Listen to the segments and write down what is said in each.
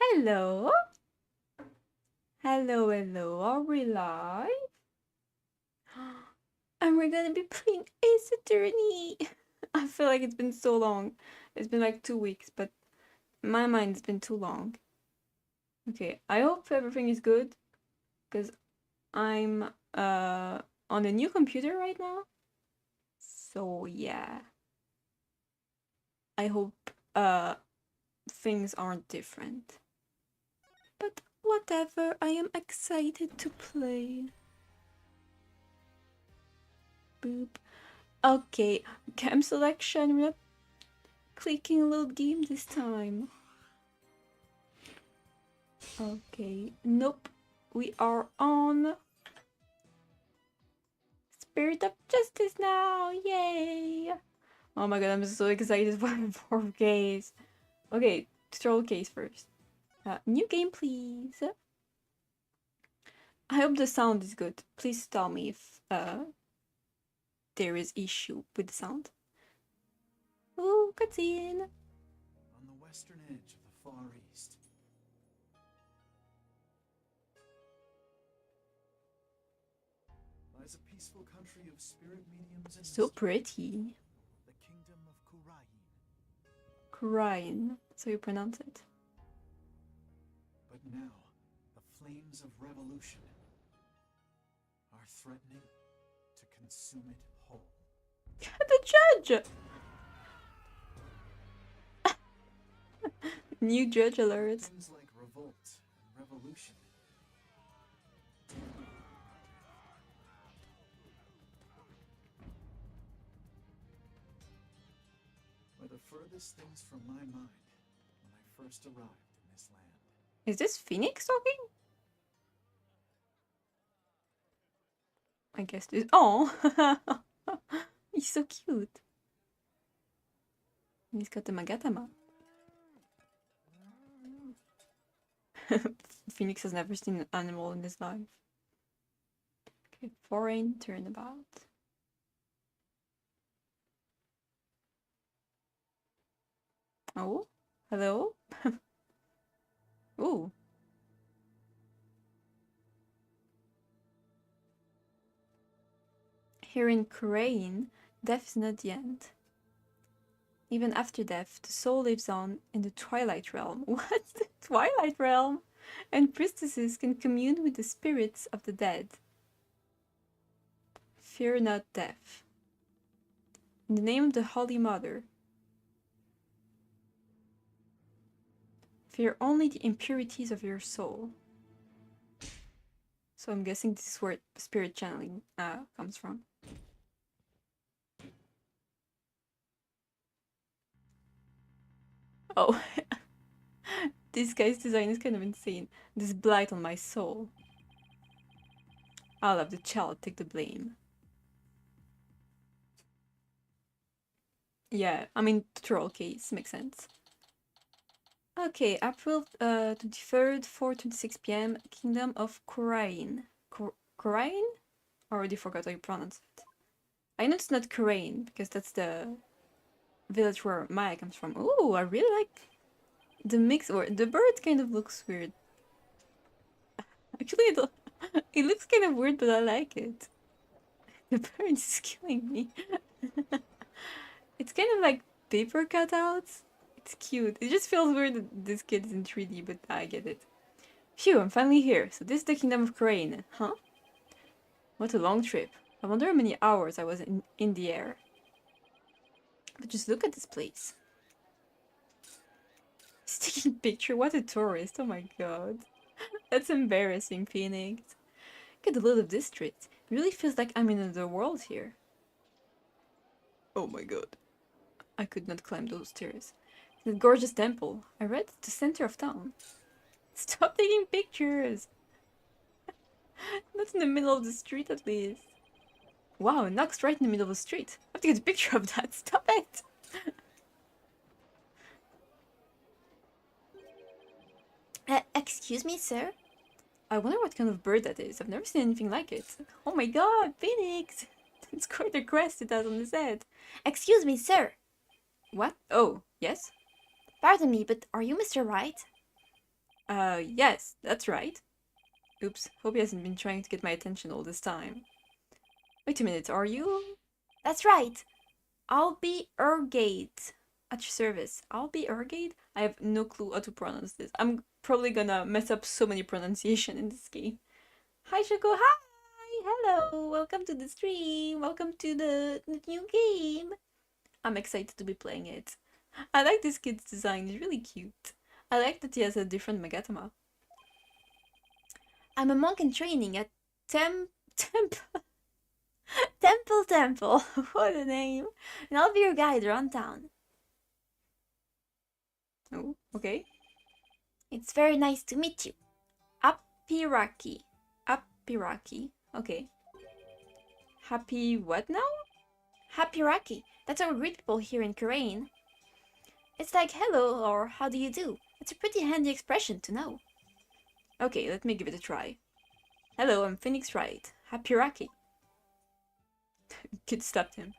Hello? Hello, are we live? And we're gonna be playing Ace Attorney! I feel like it's been so long. It's been like 2 weeks, but in my mind it's been too long. Okay, I hope everything is good, because I'm on a new computer right now. So yeah. I hope things aren't different. But whatever, I am excited to play. Boop. Okay, game selection. We're not clicking a little game this time. Okay, nope. We are on Spirit of Justice now. Yay! Oh my god, I'm so excited for the 4Ks. Okay, tutorial case first. New game, please. I hope the sound is good. Please tell me if there is issue with the sound. Ooh, cutscene. On the western edge of the Far East lies a peaceful country of spirit mediums and So pretty. the kingdom of Kurain. Crying. So you pronounce it. But now, the flames of revolution are threatening to consume it whole. The judge! New judge alert. Things like revolt and revolution. Were the furthest things from my mind when I first arrived in this land. Is this Phoenix talking? I guess this. Oh! He's so cute. He's got the Magatama. Phoenix has never seen an animal in his life. Okay, foreign turnabout. Oh, hello? Ooh. Here in Korean, death is not the end. Even after death, the soul lives on in the Twilight Realm. What? The Twilight Realm? And priestesses can commune with the spirits of the dead. Fear not death. In the name of the Holy Mother. Fear only the impurities of your soul. So I'm guessing this is where spirit channeling comes from. Oh, this guy's design is kind of insane. This blight on my soul. I'll have the child take the blame. Yeah, I mean, tutorial case makes sense. Okay, April 23rd, 4:26 p.m. Kingdom of Korain. Korain? I already forgot how you pronounce it. I know it's not Korain because that's the village where Maya comes from. Ooh, I really like the mix. Or the bird kind of looks weird. Actually, it looks kind of weird, but I like it. The bird is killing me. It's kind of like paper cutouts. It's cute. It just feels weird that this kid is in 3D, but I get it. Phew, I'm finally here. So this is the Kingdom of Crane, huh? What a long trip. I wonder how many hours I was in the air. But just look at this place. He's taking a picture. What a tourist. Oh my god. That's embarrassing, Phoenix. Look at the little district. It really feels like I'm in another world here. Oh my god. I could not climb those stairs. The gorgeous temple. I read it's the center of town. Stop taking pictures! Not in the middle of the street, at least. Wow, it knocks right in the middle of the street. I have to get a picture of that. Stop it! Excuse me, sir? I wonder what kind of bird that is. I've never seen anything like it. Oh my god, Phoenix! It's quite a crest it has on his head. Excuse me, sir. What? Oh, yes? Pardon me, but are you Mr. Wright? Yes, that's right. Oops, hope he hasn't been trying to get my attention all this time. Wait a minute, are you? That's right. I'll be Urgate at your service. I'll be Urgate? I have no clue how to pronounce this. I'm probably gonna mess up so many pronunciation in this game. Hi, Choco. Hi. Hello. Welcome to the stream. Welcome to the new game. I'm excited to be playing it. I like this kid's design. It's really cute. I like that he has a different Magatama. I'm a monk in training at Temple. Temple. What a name. And I'll be your guide around town. Oh, okay. It's very nice to meet you. Apiraki. Apiraki. Okay. Happy what now? Happy Raki. That's how we greet people here in Korean. It's like hello or how do you do. It's a pretty handy expression to know. Okay, let me give it a try. Hello, I'm Phoenix Wright. Happy Raki. Kid stopped him.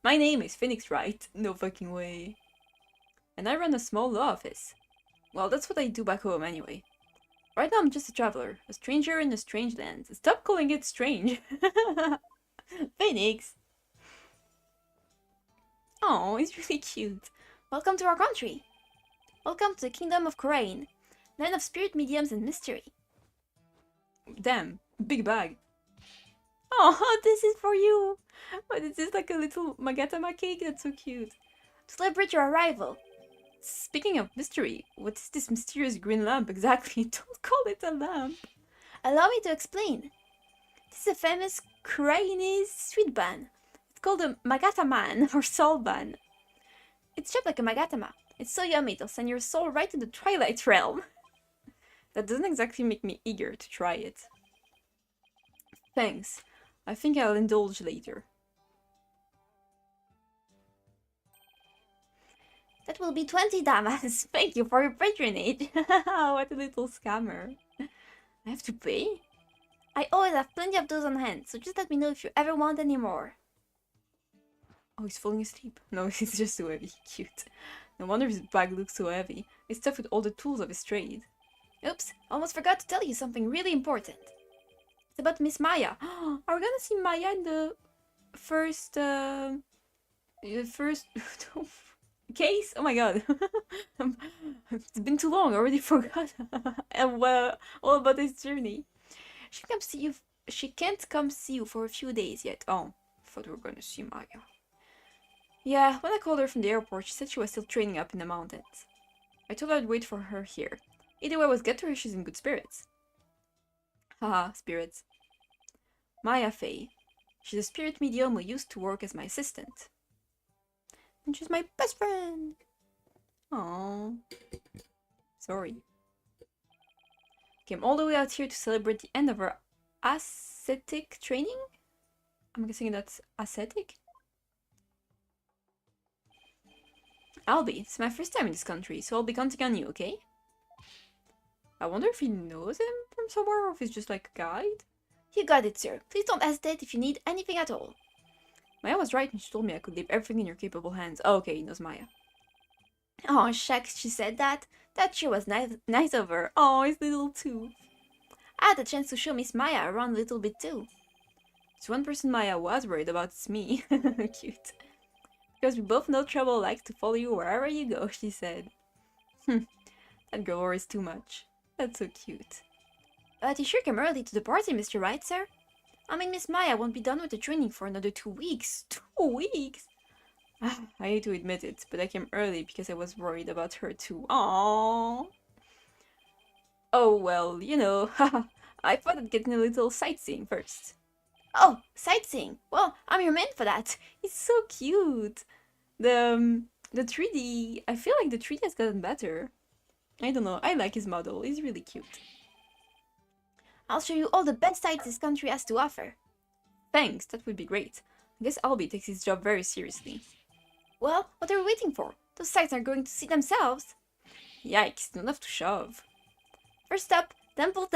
My name is Phoenix Wright. No fucking way. And I run a small law office. Well, that's what I do back home anyway. Right now I'm just a traveler, a stranger in a strange land. Stop calling it strange. Phoenix. Oh, he's really cute. Welcome to our country. Welcome to the kingdom of Korain, land of spirit mediums and mystery. Damn, big bag. Oh, this is for you. What is this, like a little Magatama cake? That's so cute. To celebrate your arrival. Speaking of mystery, what is this mysterious green lamp exactly? Don't call it a lamp. Allow me to explain. This is a famous Koreanese sweet ban. It's called a Magataman or soul ban. It's shaped like a Magatama. It's so yummy it'll send your soul right to the Twilight Realm. That doesn't exactly make me eager to try it. Thanks. I think I'll indulge later. That will be 20 damas. Thank you for your patronage. What a little scammer. I have to pay? I always have plenty of those on hand, so just let me know if you ever want any more. Oh, he's falling asleep. No, he's just so heavy. Cute. No wonder his bag looks so heavy. It's stuffed with all the tools of his trade. Oops, almost forgot to tell you something really important. It's about Miss Maya. Are we gonna see Maya in the first case? Oh my god. It's been too long, I already forgot. And all about this journey. She can't come see you for a few days yet. Oh, I thought we were gonna see Maya. Yeah, when I called her from the airport, she said she was still training up in the mountains. I told her I'd wait for her here. Either way I was get to her, she's in good spirits. Haha, spirits. Maya Faye. She's a spirit medium who used to work as my assistant. And she's my best friend. Aww. Sorry. Came all the way out here to celebrate the end of her ascetic training? I'm guessing that's ascetic? Albie, it's my first time in this country, so I'll be counting on you, okay? I wonder if he knows him from somewhere or if he's just like a guide? You got it, sir. Please don't hesitate if you need anything at all. Maya was right when she told me I could leave everything in your capable hands. Oh, okay, he knows Maya. Oh, shucks, she said that. That sure was nice of her. Oh, his little tooth. I had the chance to show Miss Maya around a little bit too. It's one person Maya was worried about, it's me. Cute. Because we both know trouble likes to follow you wherever you go, she said. That girl worries too much. That's so cute. But you sure came early to the party, Mr. Wright, sir? I mean, Miss Maya won't be done with the training for another 2 weeks. 2 weeks? I hate to admit it, but I came early because I was worried about her too. Aww. Oh, well, you know, I thought I'd get in a little sightseeing first. Oh, sightseeing. Well, I'm your man for that. He's so cute. The 3D, I feel like the 3D has gotten better. I don't know, I like his model. He's really cute. I'll show you all the best sights this country has to offer. Thanks, that would be great. I guess Albie takes his job very seriously. Well, what are we waiting for? Those sights are going to see themselves. Yikes, don't have to shove. First up, Temple,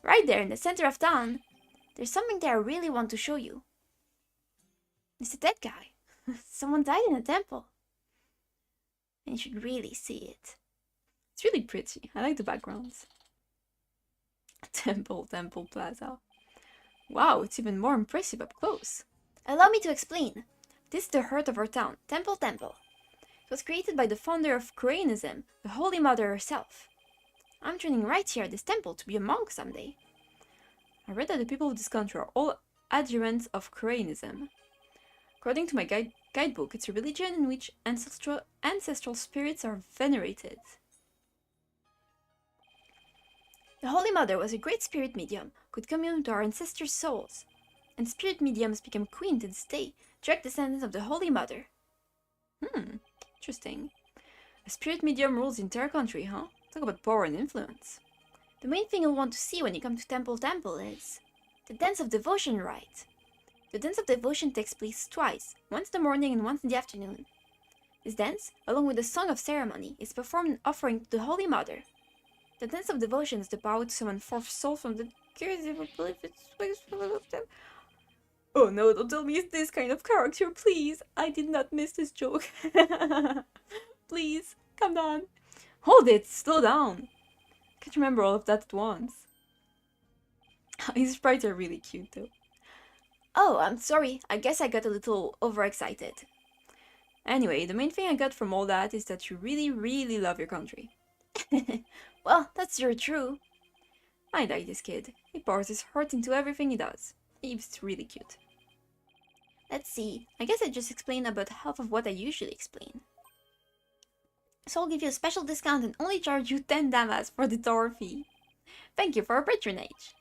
right there in the center of town. There's something there I really want to show you. It's a dead guy. Someone died in a temple. And you should really see it. It's really pretty. I like the backgrounds. Temple Plaza. Wow, it's even more impressive up close. Allow me to explain. This is the heart of our town, Temple. It was created by the founder of Koreanism, the Holy Mother herself. I'm training right here at this temple to be a monk someday. I read that the people of this country are all adherents of Koreanism. According to my guidebook, it's a religion in which ancestral spirits are venerated. The Holy Mother was a great spirit medium, could commune with our ancestors' souls. And spirit mediums became queen to this day, direct descendants of the Holy Mother. Interesting. A spirit medium rules the entire country, huh? Talk about power and influence. The main thing you'll want to see when you come to Temple is the Dance of Devotion rite. The Dance of Devotion takes place twice, once in the morning and once in the afternoon. This dance, along with the Song of Ceremony, is performed in offering to the Holy Mother. The Dance of Devotion is the power to summon forth souls from the Oh no, don't tell me it's this kind of character, please. I did not miss this joke. Please, come down. Hold it, slow down. Can't remember all of that at once. His sprites are really cute though. Oh, I'm sorry. I guess I got a little overexcited. Anyway, the main thing I got from all that is that you really, really love your country. Well, that's sure true. I like this kid. He pours his heart into everything he does. He's really cute. Let's see. I guess I just explained about half of what I usually explain. So I'll give you a special discount and only charge you 10 damas for the tour fee. Thank you for your patronage.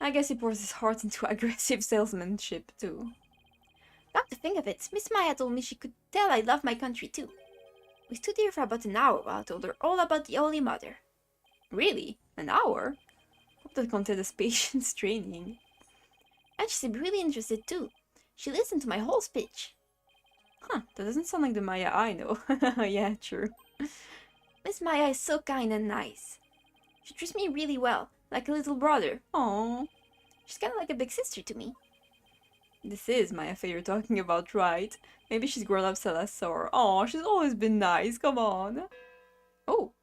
I guess he pours his heart into aggressive salesmanship too. Come to think of it, Miss Maya told me she could tell I love my country too. We stood here for about an hour while I told her all about the Holy Mother. Really? An hour? Hope that counted as patience training. And she seemed really interested too. She listened to my whole speech. Huh, that doesn't sound like the Maya I know. Yeah, true. Miss Maya is so kind and nice. She treats me really well, like a little brother. Aww. She's kind of like a big sister to me. This is Maya Faye you're talking about, right? Maybe she's grown up Salazar. Aw, she's always been nice, come on. Oh.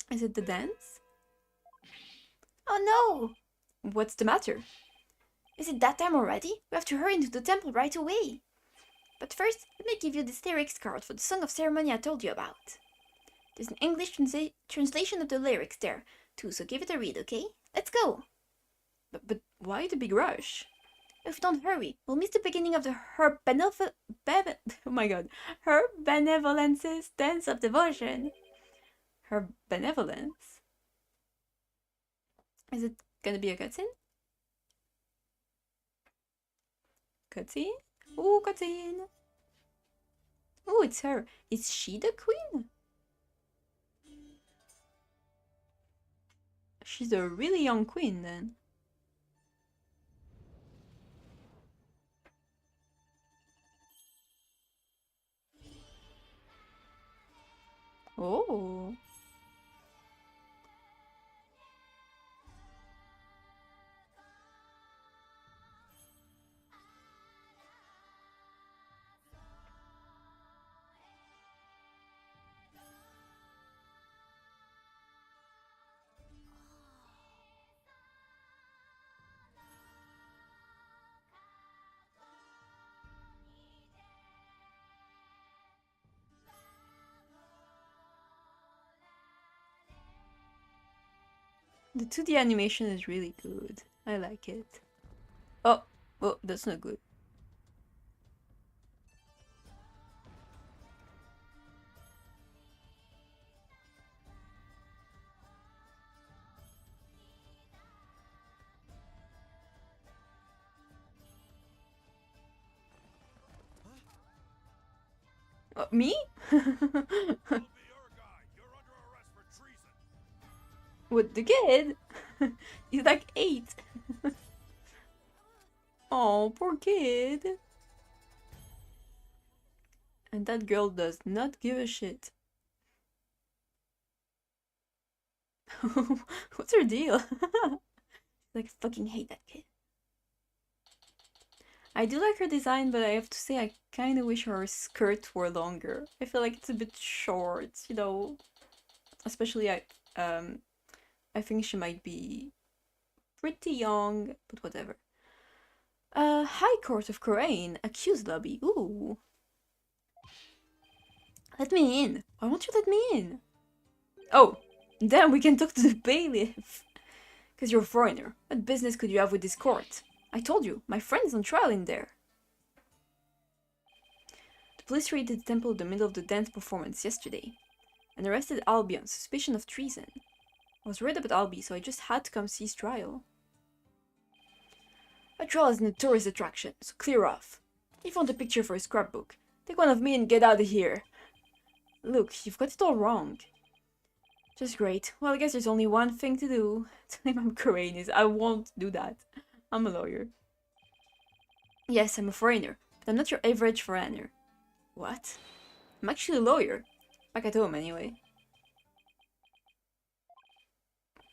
Is it the dance? Oh no! What's the matter? Is it that time already? We have to hurry into the temple right away. But first, let me give you this lyrics card for the Song of Ceremony I told you about. There's an English translation of the lyrics there, too, so give it a read, okay? Let's go! But why the big rush? If we don't hurry, we'll miss the beginning of Her benevolence's dance of devotion. Her benevolence? Is it gonna be a cutscene? Cutscene? Ooh, cutscene! Oh, it's her. Is she the queen? She's a really young queen then. Oh. The 2D animation is really good. I like it. Oh, that's not good. Me? What, the kid? He's like 8. Oh, poor kid. And that girl does not give a shit. What's her deal? Like, I fucking hate that kid. I do like her design, but I have to say I kind of wish her skirt were longer. I feel like it's a bit short, you know. Especially I think she might be pretty young, but whatever. High Court of Corain, accused lobby. Ooh. Let me in. Why won't you let me in? Oh, then we can talk to the bailiff. Because you're a foreigner. What business could you have with this court? I told you, my friend's on trial in there. The police raided the temple in the middle of the dance performance yesterday and arrested Albie on suspicion of treason. I was worried about Albie, so I just had to come see his trial. A trial isn't a tourist attraction, so clear off. If you want a picture for a scrapbook, take one of me and get out of here. Look, you've got it all wrong. Just great. Well, I guess there's only one thing to do. Tell him I'm Korean. I won't do that. I'm a lawyer. Yes, I'm a foreigner, but I'm not your average foreigner. What? I'm actually a lawyer. Back at home, anyway.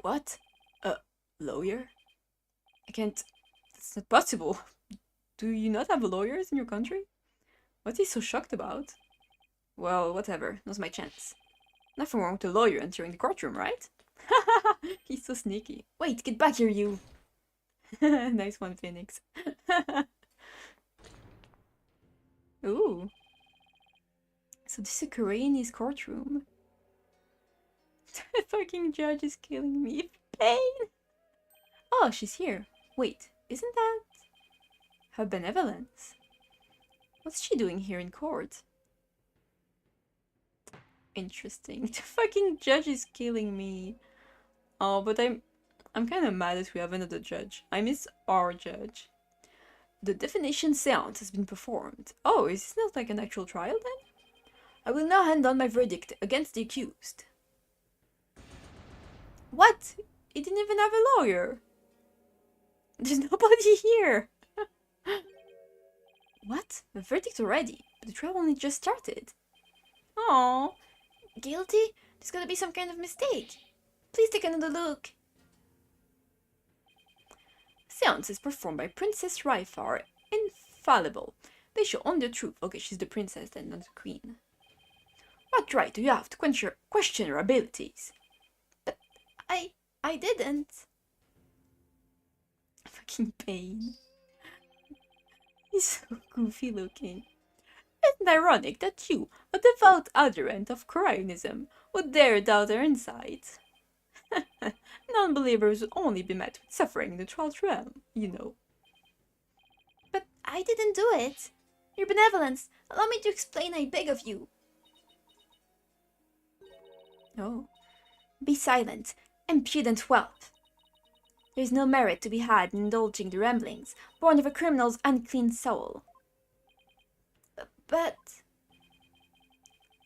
What? A lawyer? I can't... That's not possible. Do you not have lawyers in your country? What is he so shocked about? Well, whatever. Now's my chance. Nothing wrong with a lawyer entering the courtroom, right? He's so sneaky. Wait, get back here, you! Nice one, Phoenix. Ooh. So this is a Koreanese courtroom. The fucking judge is killing me. Pain! Oh, she's here. Wait, isn't that... her benevolence? What's she doing here in court? Interesting. The fucking judge is killing me. Oh, but I'm kind of mad that we have another judge. I miss our judge. The definition seance has been performed. Oh, is this not like an actual trial then? I will now hand down my verdict against the accused. What? He didn't even have a lawyer. There's nobody here. What? The verdict already? But the trial only just started. Oh, guilty? There's gotta be some kind of mistake. Please take another look. Seance is performed by Princess Raifa are infallible. They show only the truth. Okay, she's the princess then, not the queen. What right do you have to question her abilities? But I didn't. Fucking pain. He's so goofy looking. Isn't it ironic that you, a devout adherent of Koreanism, would dare doubt their insight? Non-believers would only be met with suffering in the 12th realm, you know. But I didn't do it. Your benevolence, allow me to explain, I beg of you. Oh. Be silent, impudent whelp. There is no merit to be had in indulging the ramblings, born of a criminal's unclean soul. But...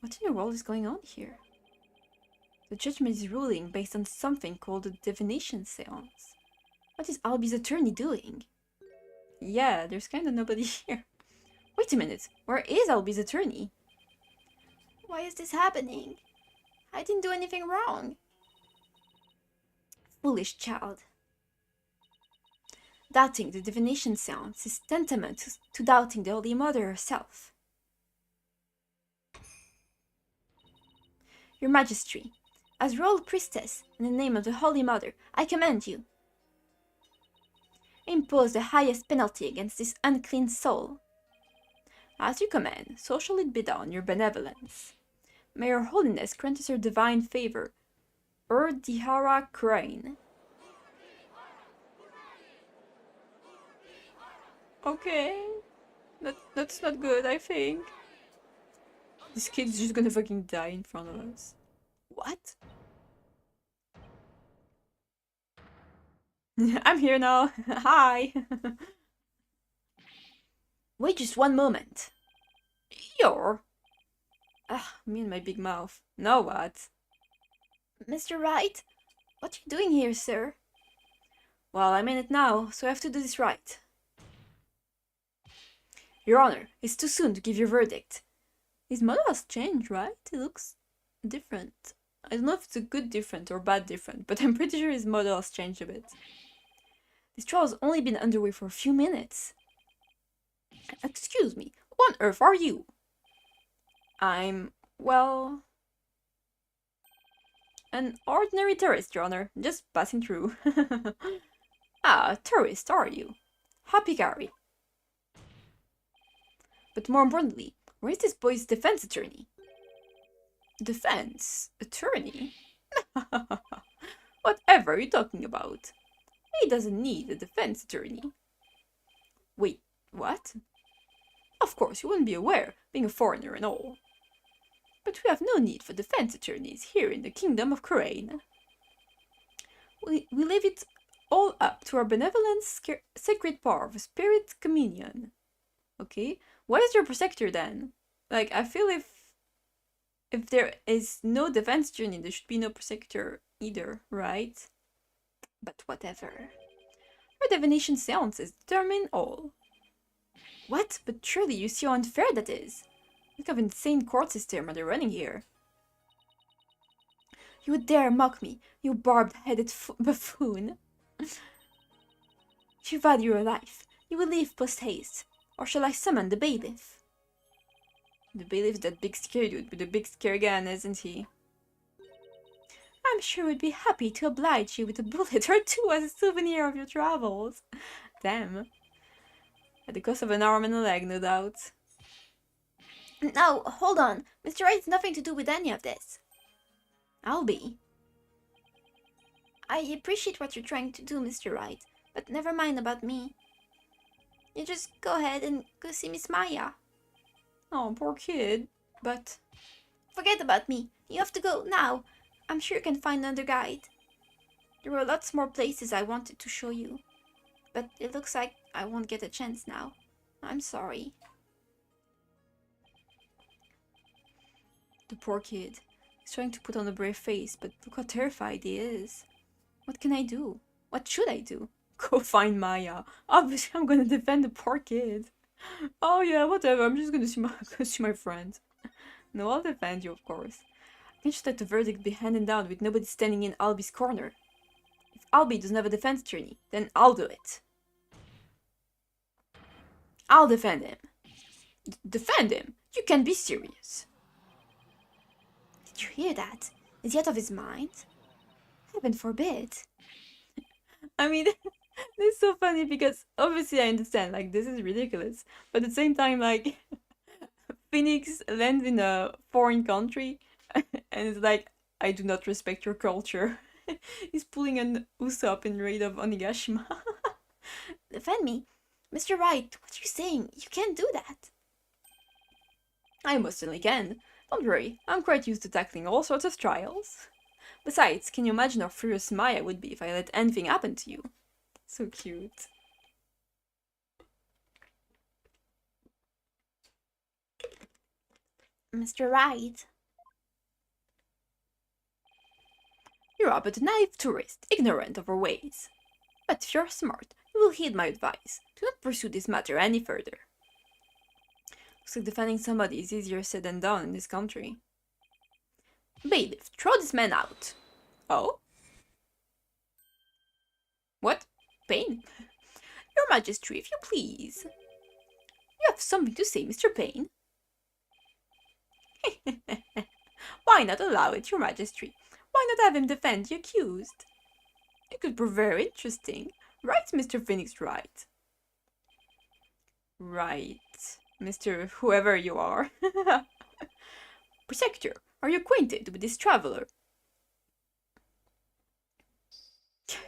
what in the world is going on here? The judgment is ruling based on something called a divination seance. What is Albie's attorney doing? Yeah, there's kind of nobody here. Wait a minute, where is Albie's attorney? Why is this happening? I didn't do anything wrong. Foolish child. Doubting the divination seance is tantamount to doubting the Holy Mother herself. Your Majesty, as royal priestess, in the name of the Holy Mother, I command you. Impose the highest penalty against this unclean soul. As you command, so shall it be done, your benevolence. May your holiness grant us your divine favor. Dihara Crane. Okay. That's not good, I think. This kid's just gonna fucking die in front of us. What? I'm here now. Hi. Wait just one moment. You're... me and my big mouth. Now what? Mr. Wright? What are you doing here, sir? Well, I'm in it now, so I have to do this right. Your Honor, it's too soon to give your verdict. His model has changed, right? It looks different. I don't know if it's a good different or bad different, but I'm pretty sure his model has changed a bit. This trial has only been underway for a few minutes. Excuse me, who on earth are you? I'm, well, an ordinary tourist, Your Honor, just passing through. Ah, a tourist, are you? Happy Gary. But more importantly, where is this boy's defense attorney? Defense attorney? Whatever are you talking about? He doesn't need a defense attorney. Wait, what? Of course, you wouldn't be aware, being a foreigner and all. But we have no need for defense attorneys here in the Kingdom of Khura'in. We leave it all up to our benevolent sacred power of spirit communion. Okay? What is your protector then? Like, I feel if there is no defense attorney, there should be no protector either, right? But whatever. Our divination seances determine all. What? But surely you see how unfair that is. What kind of insane court system are they running here? You would dare mock me, you barbed-headed buffoon. If you value your life, you will leave post-haste, or shall I summon the bailiff? The bailiff's that big scary dude with a big scary gun, isn't he? I'm sure we'd be happy to oblige you with a bullet or two as a souvenir of your travels. Damn. At the cost of an arm and a leg, no doubt. Now, hold on. Mr. Wright's nothing to do with any of this. I'll be. I appreciate what you're trying to do, Mr. Wright, but never mind about me. You just go ahead and go see Miss Maya. Oh, poor kid. But... Forget about me. You have to go now. I'm sure you can find another guide. There were lots more places I wanted to show you, but it looks like I won't get a chance now. I'm sorry. The poor kid. He's trying to put on a brave face, but look how terrified he is. What can I do? What should I do? Go find Maya. Obviously, I'm gonna defend the poor kid. Oh yeah, whatever. I'm just gonna see my friend. No, I'll defend you, of course. I can just let the verdict be handed down with nobody standing in Albi's corner. If Albi doesn't have a defense attorney, then I'll do it. I'll defend him. Defend him? You can't be serious. Did you hear that? Is he out of his mind? Heaven forbid. I mean, this is so funny because obviously I understand, like, this is ridiculous. But at the same time, like, Phoenix lands in a foreign country and it's like, I do not respect your culture. He's pulling an Usopp in raid of Onigashima. Defend me. Mr. Wright, what are you saying? You can't do that. I most certainly can. Don't worry, I'm quite used to tackling all sorts of trials. Besides, can you imagine how furious Maya would be if I let anything happen to you? So cute. Mr. Wright. You are but a naive tourist, ignorant of our ways. But if you're smart, you will heed my advice. Do not pursue this matter any further. Looks like defending somebody is easier said than done in this country. Bailiff, throw this man out. Oh? What? Payne? Your Majesty, if you please. You have something to say, Mr. Payne? Why not allow it, Your Majesty? Why not have him defend the accused? It could prove very interesting. Right, Mr. Phoenix Wright? Right, Mr. Whoever you are. Protector, are you acquainted with this traveler?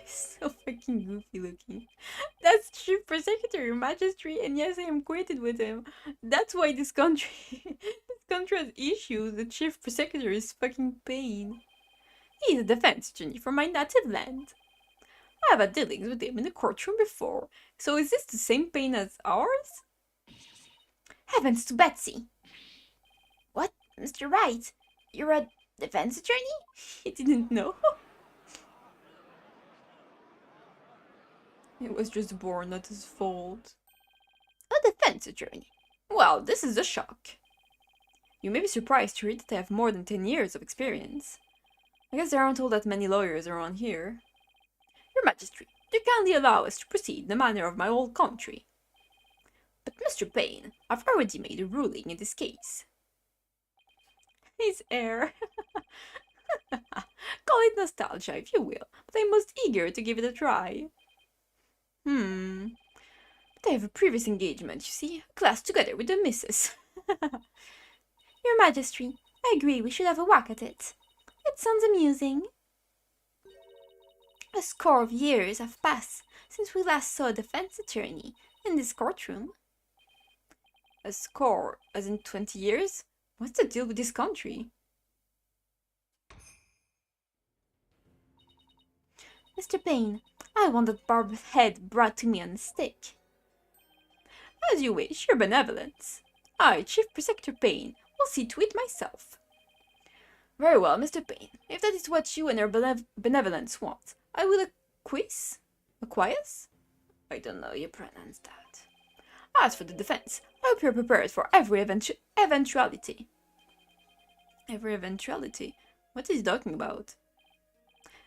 So fucking goofy looking. That's Chief Prosecutor, Your Majesty, and yes, I am acquainted with him. That's why this country has issues. The Chief Prosecutor is fucking Payne. He is a defense attorney from my native land. I have had dealings with him in the courtroom before, so is this the same Payne as ours? Heavens to Betsy! What? Mr. Wright? You're a defense attorney? He didn't know. It was just born, not his fault. A defense attorney? Well, this is a shock. You may be surprised to read that I have more than 10 years of experience. I guess there aren't all that many lawyers around here. Your Majesty, do kindly allow us to proceed in the manner of my old country. But Mr. Payne, I've already made a ruling in this case. His air. Call it nostalgia if you will, but I'm most eager to give it a try. But I have a previous engagement, you see, a class together with the missus. Your Majesty, I agree we should have a whack at it. It sounds amusing. A score of years have passed since we last saw a defense attorney in this courtroom. A score, as in 20 years? What's the deal with this country? Mr. Payne, I want that barbed head brought to me on a stick. As you wish, your benevolence. I, Chief Prosecutor Payne, will see to it myself. Very well, Mr. Payne. If that is what you and your benevolence want, I will acquiesce? Acquiesce? I don't know you pronounce that. As for the defense, I hope you're prepared for every eventuality. Every eventuality? What is he talking about?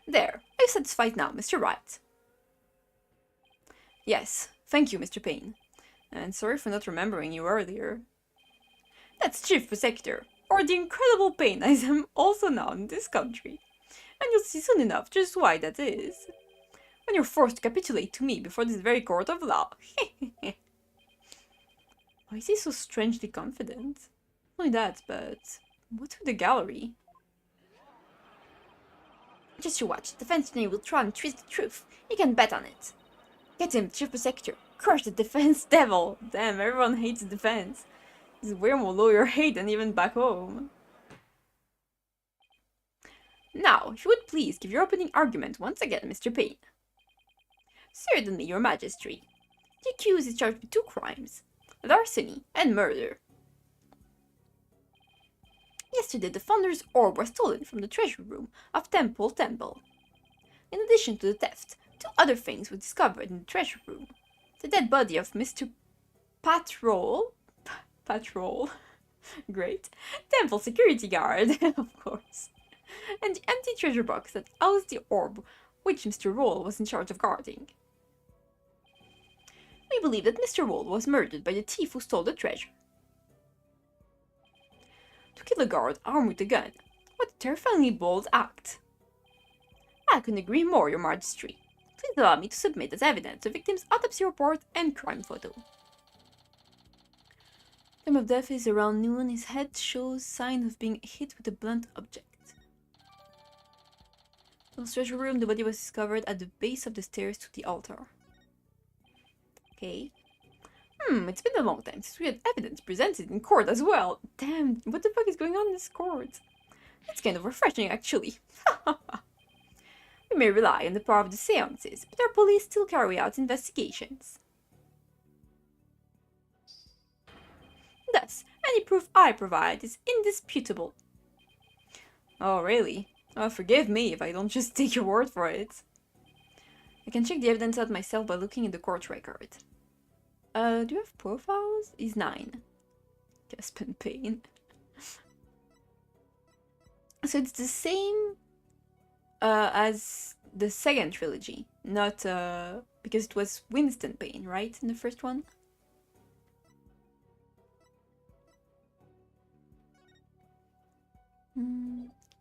There, are you satisfied now, Mr. Wright? Yes, thank you, Mr. Payne. And sorry for not remembering you earlier. That's Chief Prosecutor, or the incredible Payne I am also now in this country. And you'll see soon enough just why that is. When you're forced to capitulate to me before this very court of law. Why is he so strangely confident? Not only that, but what's with the gallery? Just you watch, the defense attorney will try and twist the truth. You can bet on it. Get him, Chief Prosecutor. Crush the defense devil. Damn, everyone hates the defense. He's way more lawyer hate than even back home. Now, if you would please give your opening argument once again, Mr. Payne. Certainly, your Majesty. The accused is charged with 2 crimes, larceny and murder. Yesterday, the Founder's orb was stolen from the treasure room of Temple. In addition to the theft, 2 other things were discovered in the treasure room. The dead body of Mr. Patrol, great, Temple security guard, of course, and the empty treasure box that housed the orb, which Mr. Roll was in charge of guarding. We believe that Mr. Roll was murdered by the thief who stole the treasure. To kill a guard armed with a gun, what a terrifyingly bold act. I couldn't agree more, your Majesty. Please allow me to submit as evidence the victim's autopsy report and crime photo. Time of death is around noon. His head shows signs of being hit with a blunt object. In the treasure room, the body was discovered at the base of the stairs to the altar. Okay. It's been a long time since we had evidence presented in court as well. Damn, what the fuck is going on in this court? It's kind of refreshing, actually. We may rely on the power of the seances, but our police still carry out investigations. Thus, any proof I provide is indisputable. Oh, really? Oh, forgive me if I don't just take your word for it. I can check the evidence out myself by looking in the court record. Do you have profiles? He's 9. Gasp and Payne. So it's the same as the second trilogy, not because it was Winston Payne, right, in the first one?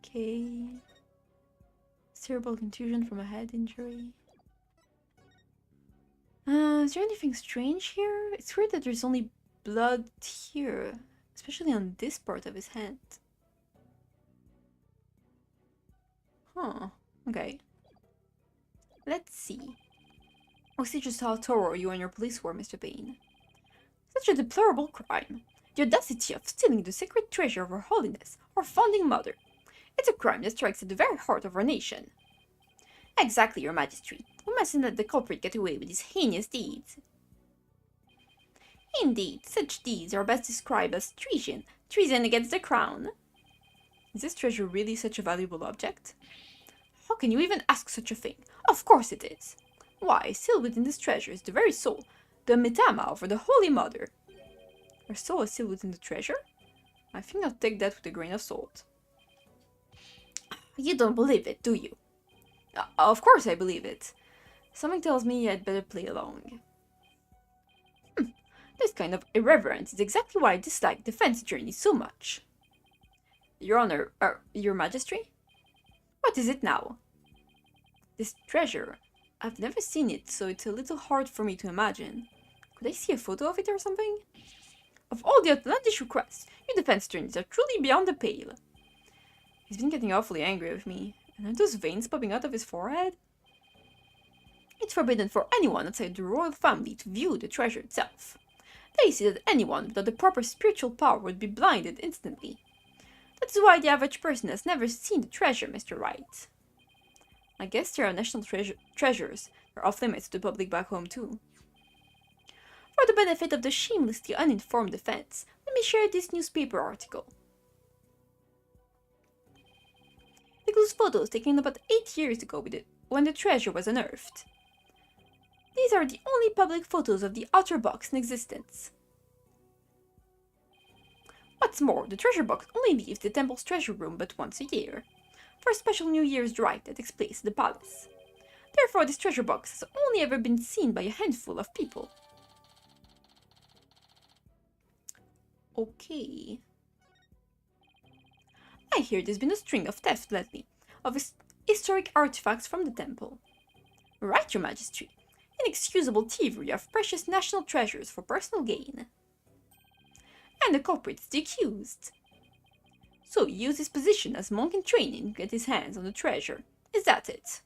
Okay. Cerebral contusion from a head injury. Is there anything strange here? It's weird that there's only blood here, especially on this part of his hand. Huh, okay. Let's see. We'll see just how thorough you and your police were, Mr. Payne. Such a deplorable crime. The audacity of stealing the sacred treasure of Her Holiness, our founding mother. It's a crime that strikes at the very heart of our nation. Exactly, your Majesty. We mustn't let the culprit get away with his heinous deeds. Indeed, such deeds are best described as treason against the crown. Is this treasure really such a valuable object? How can you even ask such a thing? Of course it is. Why, sealed within this treasure is the very soul, the mitama of the Holy Mother. Her soul is sealed within the treasure? I think I'll take that with a grain of salt. You don't believe it, do you? Of course I believe it. Something tells me I'd better play along. This kind of irreverence is exactly why I dislike the fancy journey so much. Your Honor, Your Majesty? What is it now? This treasure. I've never seen it, so it's a little hard for me to imagine. Could I see a photo of it or something? Of all the outlandish requests, your defense attorneys are truly beyond the pale. He's been getting awfully angry with me. And aren't those veins popping out of his forehead? It's forbidden for anyone outside the royal family to view the treasure itself. They say that anyone without the proper spiritual power would be blinded instantly. That is why the average person has never seen the treasure, Mr. Wright. I guess there are national treasures that are off limits to the public back home too. For the benefit of the shamelessly uninformed defense, let me share this newspaper article. It includes photos taken about 8 years ago when the treasure was unearthed. These are the only public photos of the outer box in existence. What's more, the treasure box only leaves the temple's treasure room but once a year, for a special New Year's drive that takes place at the palace. Therefore, this treasure box has only ever been seen by a handful of people. Okay. I hear there's been a string of thefts lately, of historic artifacts from the temple. Right, Your Majesty. Inexcusable thievery of precious national treasures for personal gain. And the culprit is the accused. So he used his position as monk in training to get his hands on the treasure. Is that it?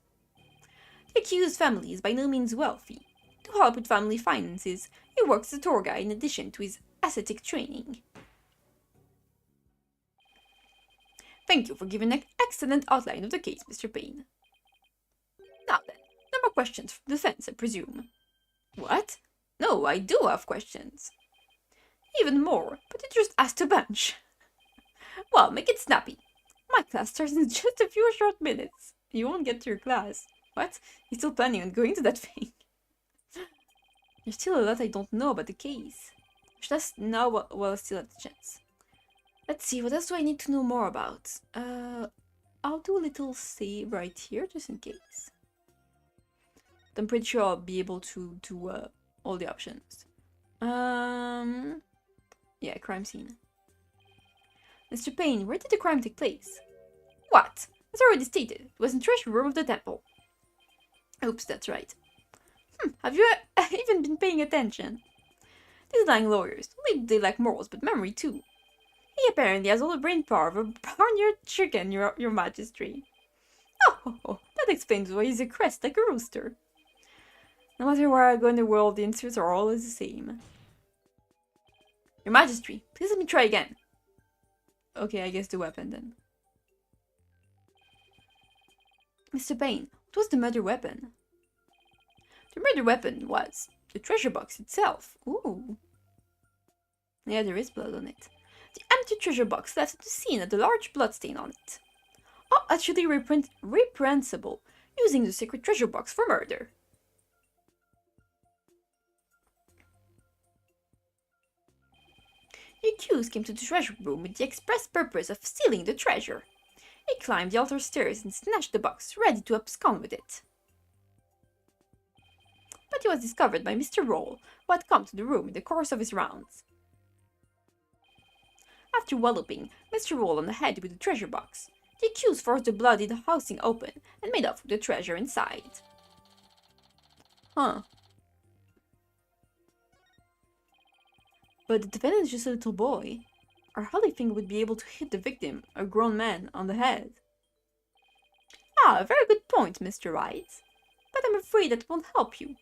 The accused family is by no means wealthy. To help with family finances, he works as a tour guide in addition to his ascetic training. Thank you for giving an excellent outline of the case, Mr. Payne. Now then, no more questions from the defense, I presume. What? No, I do have questions. Even more, but you just asked a bunch. Well, make it snappy. My class starts in just a few short minutes. You won't get to your class. What? You're still planning on going to that thing? There's still a lot I don't know about the case. I should ask now while I still have the chance. Let's see, what else do I need to know more about? I'll do a little save right here, just in case. I'm pretty sure I'll be able to do all the options. Yeah, crime scene. Mr. Payne, where did the crime take place? What? As already stated, it was in the treasure room of the temple. Oops, that's right. Have you even been paying attention? These lying lawyers, only they lack morals, but memory too. He apparently has all the brain power of a barnyard chicken, your Majesty. Oh, that explains why he's a crest like a rooster. No matter where I go in the world, the answers are always the same. Your Majesty, please let me try again. Okay, I guess the weapon then. Mr. Payne, what was the murder weapon? The murder weapon was the treasure box itself. Ooh. Yeah, there is blood on it. The empty treasure box left at the scene had a large bloodstain on it. Oh, actually reprehensible, using the sacred treasure box for murder. The accused came to the treasure room with the express purpose of stealing the treasure. He climbed the altar stairs and snatched the box, ready to abscond with it. But he was discovered by Mr. Roll, who had come to the room in the course of his rounds. After walloping Mr. Roll on the head with the treasure box, the accused forced the bloody housing open and made off with the treasure inside. Huh. But the defendant is just a little boy. I hardly think would be able to hit the victim, a grown man, on the head. Ah, a very good point, Mr. Wright. But I'm afraid that won't help you.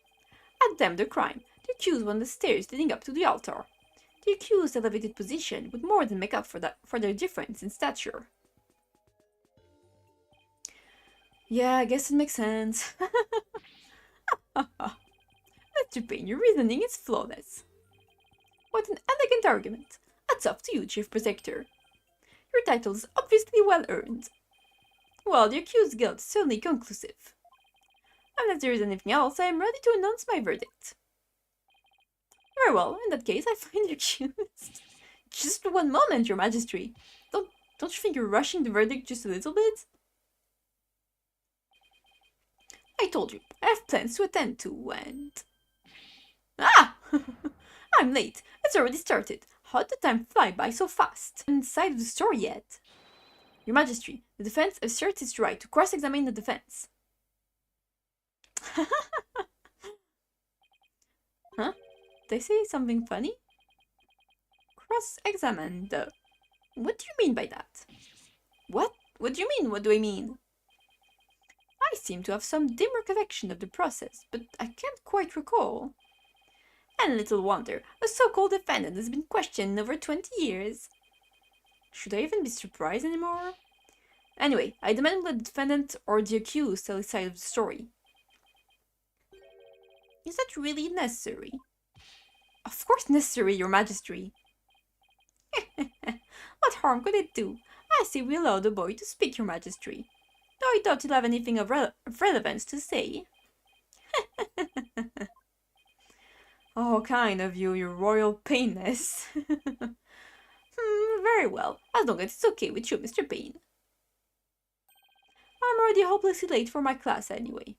At the time of the crime, the accused was on the stairs leading up to the altar. The accused's elevated position would more than make up for their difference in stature. Yeah, I guess it makes sense. Mr. Payne, your reasoning is flawless. What an elegant argument. Hats off to you, Chief Protector. Your title is obviously well earned. Well, the accused's guilt is certainly conclusive. Unless there is anything else, I am ready to announce my verdict. Very well, in that case, I find the accused. Just one moment, Your Majesty. Don't you think you're rushing the verdict just a little bit? I told you, I have plans to attend to, and... Ah! I'm late. It's already started. How did the time fly by so fast? I'm inside of the story yet. Your Majesty, the defense asserts its right to cross-examine the defense. Huh? Did I say something funny? Cross-examine the... What do you mean by that? What? What do you mean? What do I mean? I seem to have some dim recollection of the process, but I can't quite recall. And little wonder, a so-called defendant has been questioned in over 20 years. Should I even be surprised anymore? Anyway, I demand that the defendant or the accused tell his side of the story. Is that really necessary? Of course necessary, Your Majesty. What harm could it do? I say we allow the boy to speak, Your Majesty. Though I doubt he'll have anything of relevance to say. Oh, kind of you, Your Royal Painness. Very well, as long as it's okay with you, Mr. Payne. I'm already hopelessly late for my class anyway.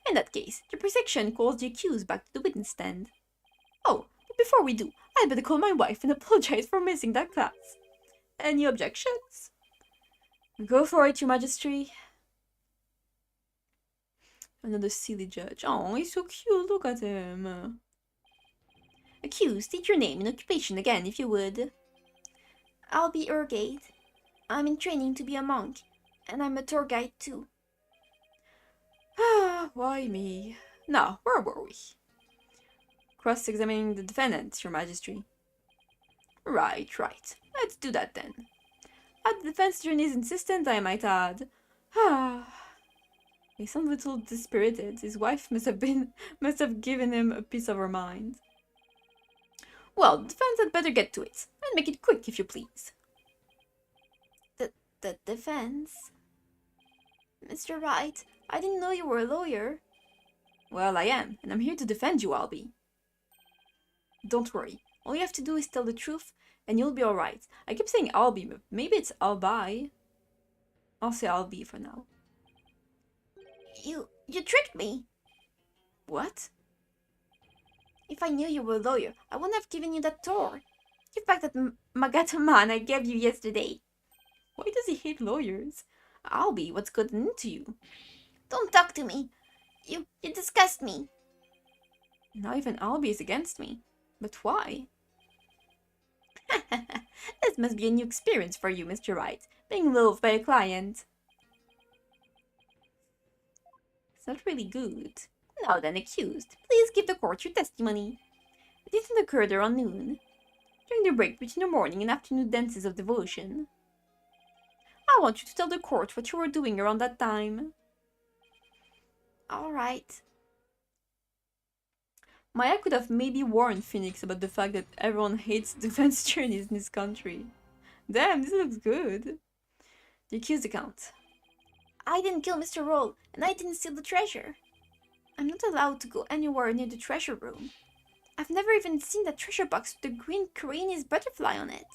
In that case, the prosecution calls the accused back to the witness stand. Oh, but before we do, I'd better call my wife and apologize for missing that class. Any objections? Go for it, Your Majesty. Another silly judge. Oh, he's so cute, look at him. Accused, state your name and occupation again, if you would. I'll be Urgate. I'm in training to be a monk, and I'm a tour guide too. Ah, why me? Now, where were we? Cross-examining the defendant, Your Majesty. Right. Let's do that then. At the defense attorney's insistent, I might add. He sounds a little dispirited. His wife must have given him a piece of her mind. Well, the defense had better get to it, and make it quick, if you please. The defense? Mr. Wright, I didn't know you were a lawyer. Well, I am, and I'm here to defend you, Albie. Don't worry. All you have to do is tell the truth, and you'll be alright. I keep saying Albie, but maybe it's Albi. I'll say Albie for now. You tricked me. What? If I knew you were a lawyer, I wouldn't have given you that tour. Give back that Magato man I gave you yesterday. Why does he hate lawyers? Albie, what's gotten into you? Don't talk to me. You disgust me. Now even Albie is against me. But why? This must be a new experience for you, Mr. Wright, being loathed by a client. It's not really good. Now then, accused, please give the court your testimony. The incident occurred around noon, during the break between the morning and afternoon dances of devotion. I want you to tell the court what you were doing around that time. All right. Maya could have maybe warned Phoenix about the fact that everyone hates defense attorneys in this country. Damn, this looks good. The accused account. I didn't kill Mr. Roll, and I didn't steal the treasure. I'm not allowed to go anywhere near the treasure room. I've never even seen that treasure box with the green Koreanese butterfly on it.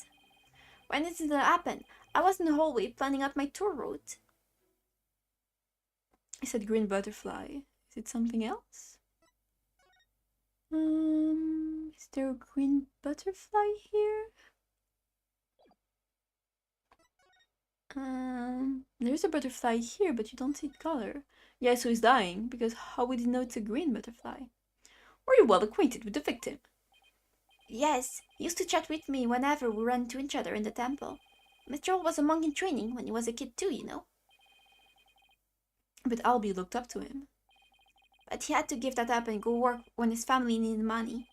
When this incident happened, I was in the hallway planning out my tour route. I said green butterfly. Is it something else? Is there a green butterfly here? There's a butterfly here, but you don't see the color. Yeah, so he's dying, because how would he know it's a green butterfly? Were you well acquainted with the victim? Yes, he used to chat with me whenever we ran into each other in the temple. Mr. Old was a monk in training when he was a kid too, you know. But Albie looked up to him. But he had to give that up and go work when his family needed money.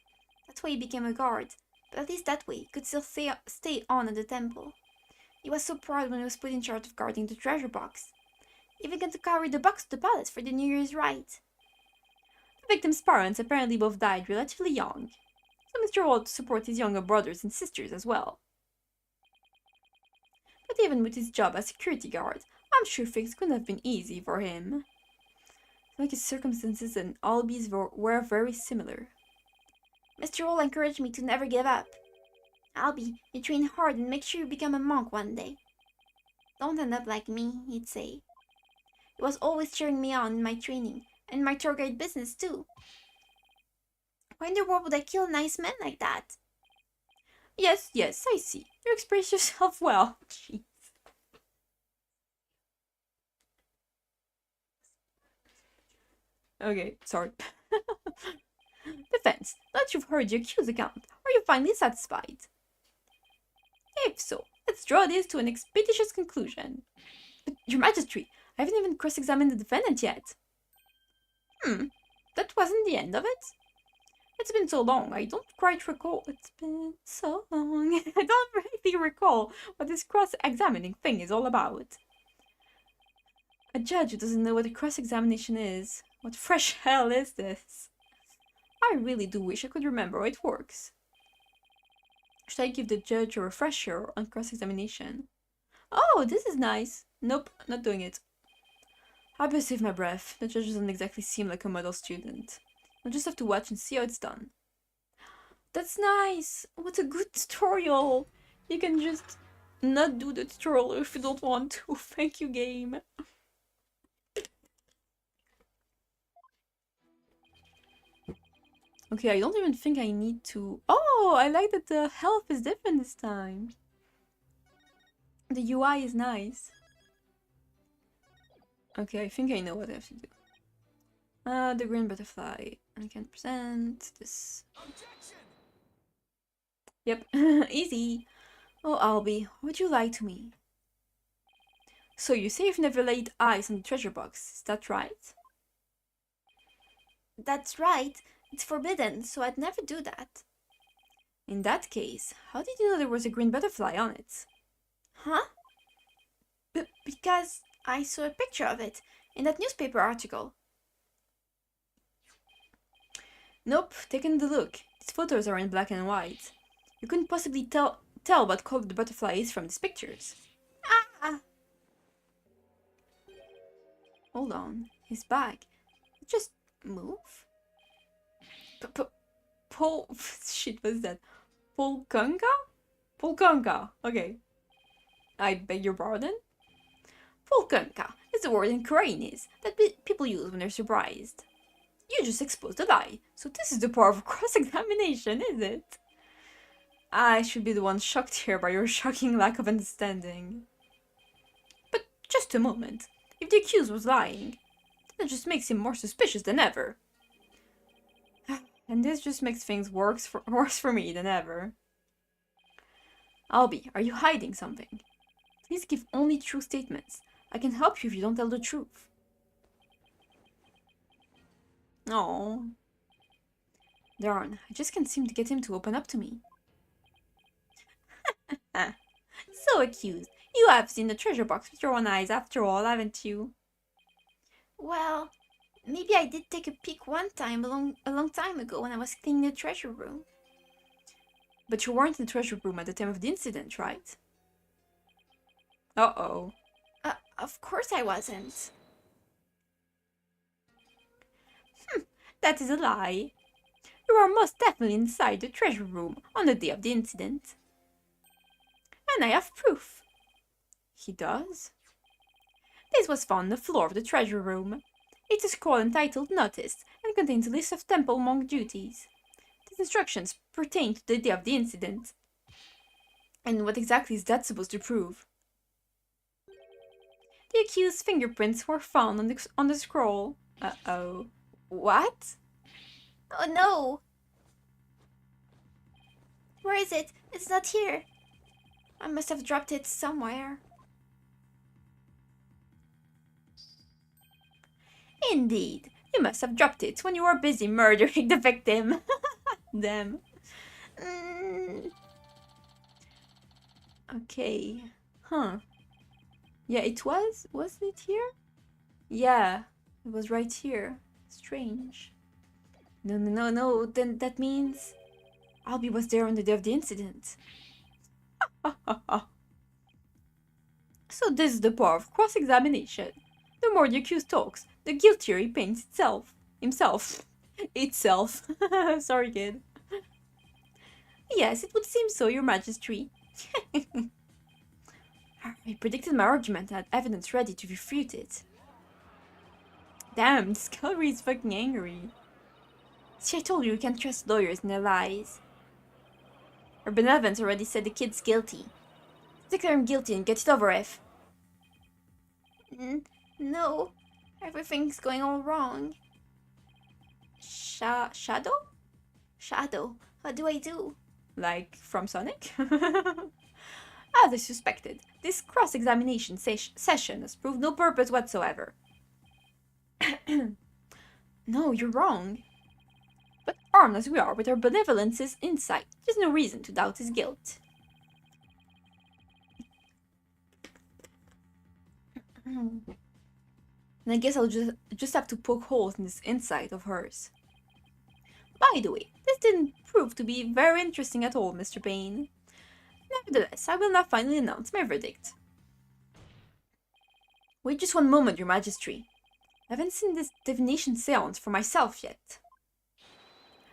That's why he became a guard, but at least that way he could still stay on at the temple. He was so proud when he was put in charge of guarding the treasure box. He even got to carry the box to the palace for the New Year's rite. The victim's parents apparently both died relatively young, so Mr. Walt supported his younger brothers and sisters as well. But even with his job as security guard, I'm sure things couldn't have been easy for him. Like his circumstances and Albie's were very similar. Mr. Wall encouraged me to never give up. Albie, you train hard and make sure you become a monk one day. Don't end up like me, he'd say. He was always cheering me on in my training, and my tour guide business too. Why in the world would I kill a nice man like that? Yes, yes, I see. You express yourself well. Jeez. Okay, sorry. Defense, now that you've heard the accused account, are you finally satisfied? If so, let's draw this to an expeditious conclusion. But, Your Majesty, I haven't even cross-examined the defendant yet. That wasn't the end of it? It's been so long, I don't quite recall. It's been so long. I don't really recall what this cross-examining thing is all about. A judge who doesn't know what a cross-examination is. What fresh hell is this? I really do wish I could remember how it works. Should I give the judge a refresher on cross-examination? Oh, this is nice. Nope, not doing it. I better save my breath. The judge doesn't exactly seem like a model student. I'll just have to watch and see how it's done. That's nice! What a good tutorial! You can just not do the tutorial if you don't want to. Thank you, game. Okay, I don't even think I need to... Oh, I like that the health is different this time. The UI is nice. Okay, I think I know what I have to do. The green butterfly. I can present this. Objection! Yep, easy. Oh, Albie, what would you lie to me? So you say you've never laid eyes on the treasure box, is that right? That's right. It's forbidden, so I'd never do that. In that case, how did you know there was a green butterfly on it? Huh? Because I saw a picture of it in that newspaper article. Nope, taking the look. These photos are in black and white. You couldn't possibly tell what color the butterfly is from these pictures. Ah! Hold on, his bag. Just move. Pol... Shit, what's that? Polkunka? Polkunka, okay. I beg your pardon? Polkunka is the word in Koreanese that people use when they're surprised. You just exposed a lie, so this is the part of cross-examination, is it? I should be the one shocked here by your shocking lack of understanding. But just a moment. If the accused was lying, that just makes him more suspicious than ever. And this just makes things worse for me than ever. Albie, are you hiding something? Please give only true statements. I can help you if you don't tell the truth. Oh. Darn, I just can't seem to get him to open up to me. So accused, you have seen the treasure box with your own eyes after all, haven't you? Well, maybe I did take a peek one time a long time ago when I was cleaning the treasure room. But you weren't in the treasure room at the time of the incident, right? Uh-oh. Of course I wasn't. That is a lie. You are most definitely inside the treasure room on the day of the incident. And I have proof. He does? This was found on the floor of the treasure room. It's a scroll entitled Notice and contains a list of temple monk duties. These instructions pertain to the day of the incident. And what exactly is that supposed to prove? The accused's fingerprints were found on the scroll. Uh-oh. What? Oh no! Where is it? It's not here. I must have dropped it somewhere. Indeed. You must have dropped it when you were busy murdering the victim. Damn. Okay. Huh. Yeah, it was? Was it here? Yeah, it was right here. Strange. No. Then that means Albie was there on the day of the incident. So this is the power of cross-examination. The more the accused talks, the guiltier he paints himself. Sorry, kid. Yes, it would seem so, Your Majesty. I predicted my argument and had evidence ready to refute it. Damn, this gallery is fucking angry. See, I told you can't trust lawyers and their lies. Her benevolence already said the kid's guilty. Declare him guilty and get it over with. No, everything's going all wrong. Shadow? Shadow, what do I do? Like from Sonic? As I suspected, this cross-examination session has proved no purpose whatsoever. No, you're wrong. But armed as we are with our benevolence's insight, there's no reason to doubt his guilt. Hmm. And I guess I'll just have to poke holes in this insight of hers. By the way, this didn't prove to be very interesting at all, Mr. Payne. Nevertheless, I will now finally announce my verdict. Wait just one moment, Your Majesty. I haven't seen this divination seance for myself yet.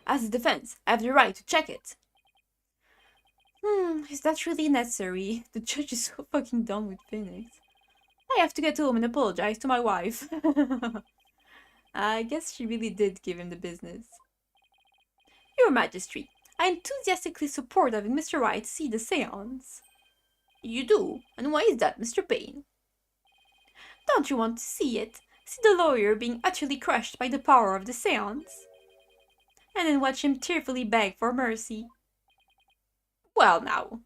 As a defense, I have the right to check it. Is that really necessary? The judge is so fucking done with Phoenix. I have to get home and apologize to my wife. I guess she really did give him the business. Your Majesty, I enthusiastically support having Mr. Wright see the seance. You do? And why is that, Mr. Payne? Don't you want to see it? See the lawyer being utterly crushed by the power of the seance? And then watch him tearfully beg for mercy. Well now,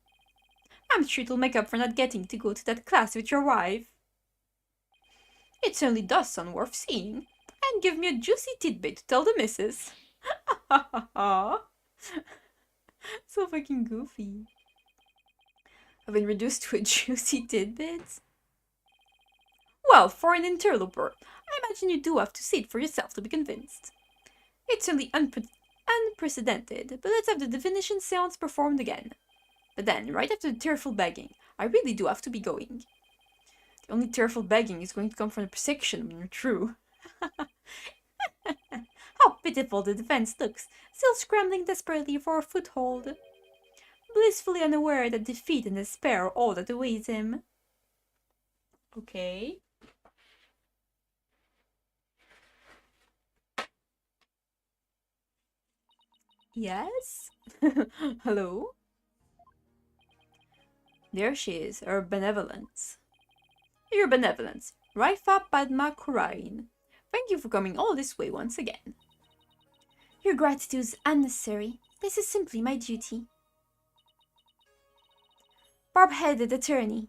I'm sure it'll make up for not getting to go to that class with your wife. It certainly does sound worth seeing, and give me a juicy tidbit to tell the missus. So fucking goofy. I've been reduced to a juicy tidbit? Well, for an interloper, I imagine you do have to see it for yourself to be convinced. It's certainly unprecedented, but let's have the divination seance performed again. But then, right after the tearful begging, I really do have to be going. The only tearful begging is going to come from the prosecution when you're through. How pitiful the defense looks, still scrambling desperately for a foothold. Blissfully unaware that defeat and despair are all that awaits him. Okay. Yes? Hello? There she is, her benevolence. Your benevolence, Raifa Padma Kurain. Thank you for coming all this way once again. Your gratitude is unnecessary. This is simply my duty. Barb-headed attorney.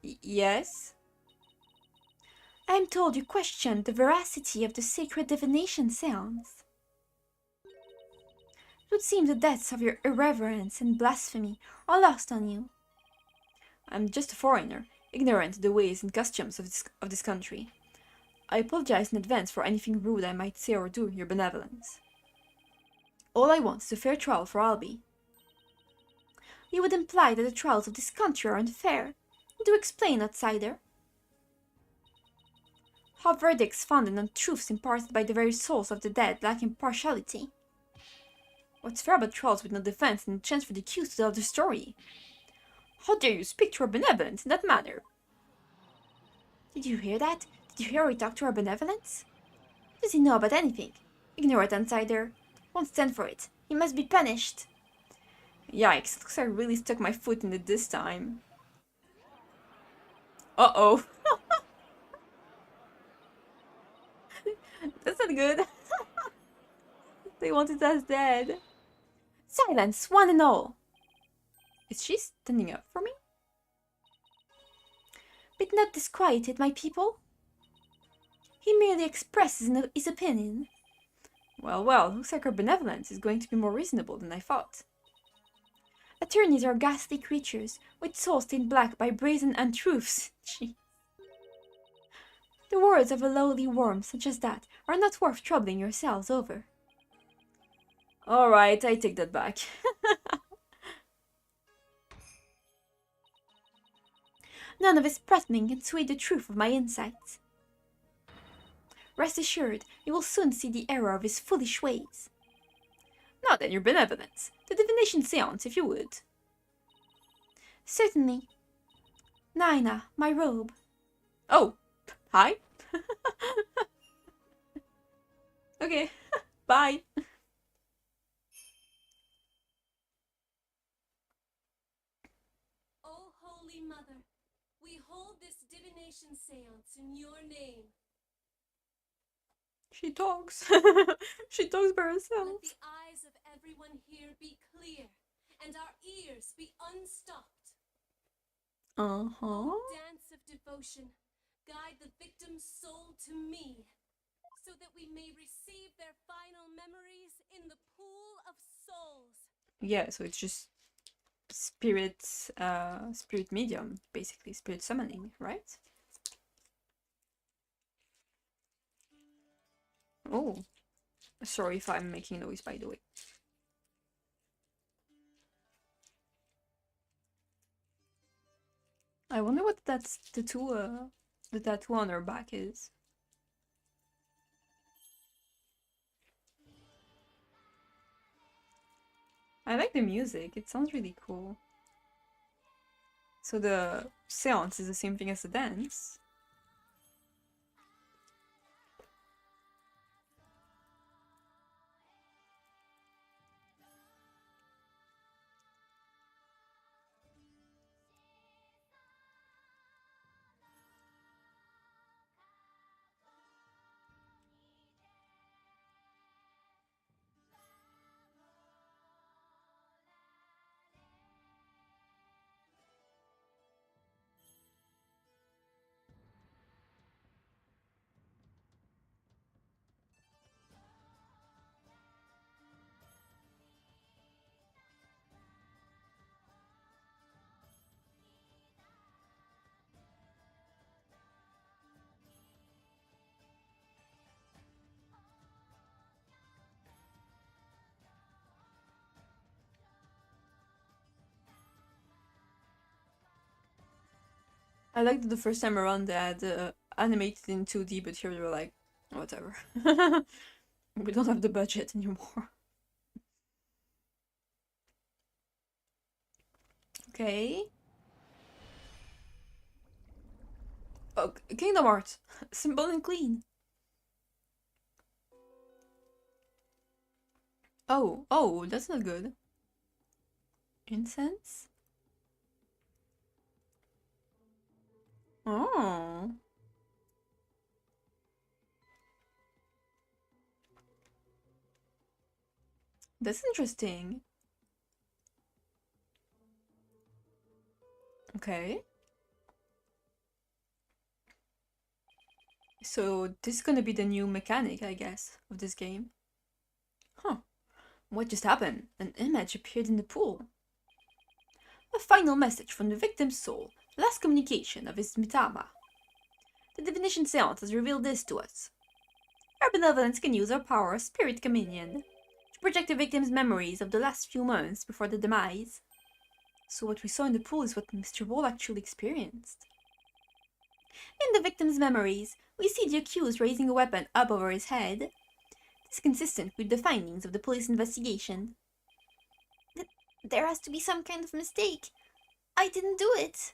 Yes? I am told you questioned the veracity of the sacred divination seance. It would seem the depths of your irreverence and blasphemy are lost on you. I'm just a foreigner, ignorant of the ways and customs of this country. I apologize in advance for anything rude I might say or do, Your Benevolence. All I want is a fair trial for Albie. You would imply that the trials of this country are unfair. Do explain, outsider. How verdicts founded on truths imparted by the very souls of the dead lack impartiality? What's fair about trials with no defense and a chance for the accused to tell their story? How dare you speak to our benevolence in that manner? Did you hear that? Did you hear how he talked to our benevolence? Does he know about anything? Ignore it, outsider. Won't stand for it. He must be punished. Yikes, looks like I really stuck my foot in it this time. Uh-oh. That's not good. They wanted us dead. Silence, one and all. Is she standing up for me? Be not disquieted, my people. He merely expresses his opinion. Well, well, looks like our benevolence is going to be more reasonable than I thought. Attorneys are ghastly creatures, with souls stained black by brazen untruths. The words of a lowly worm such as that are not worth troubling yourselves over. Alright, I take that back. None of his prattling can sway the truth of my insights. Rest assured, you will soon see the error of his foolish ways. Now then, Your Benevolence, the divination seance, if you would. Certainly. Naina, my robe. Oh, hi. Okay. Bye! O Holy Mother, we hold this divination seance in your name. She talks. She talks by herself. Let the eyes of everyone here be clear, and our ears be unstopped. Uh-huh. O dance of devotion, guide the victim's soul to me, so that we may receive their final memories in the pool of souls. Yeah, so it's just spirit medium, basically, spirit summoning, right? Oh, sorry if I'm making noise, by the way. I wonder what the tattoo on her back is. I like the music, it sounds really cool. So the seance is the same thing as the dance. I liked the first time around they had animated in 2D, but here they were like, whatever. We don't have the budget anymore. Okay. Oh, Kingdom Hearts. Simple and clean. Oh, that's not good. Incense? Oh. That's interesting. Okay. So this is gonna be the new mechanic, I guess, of this game. Huh. What just happened? An image appeared in the pool. A final message from the victim's soul. Last communication of his Mitama. The divination seance has revealed this to us. Our benevolence can use our power of spirit communion to project the victim's memories of the last few months before the demise. So what we saw in the pool is what Mr. Wall actually experienced. In the victim's memories, we see the accused raising a weapon up over his head. This is consistent with the findings of the police investigation. There has to be some kind of mistake. I didn't do it.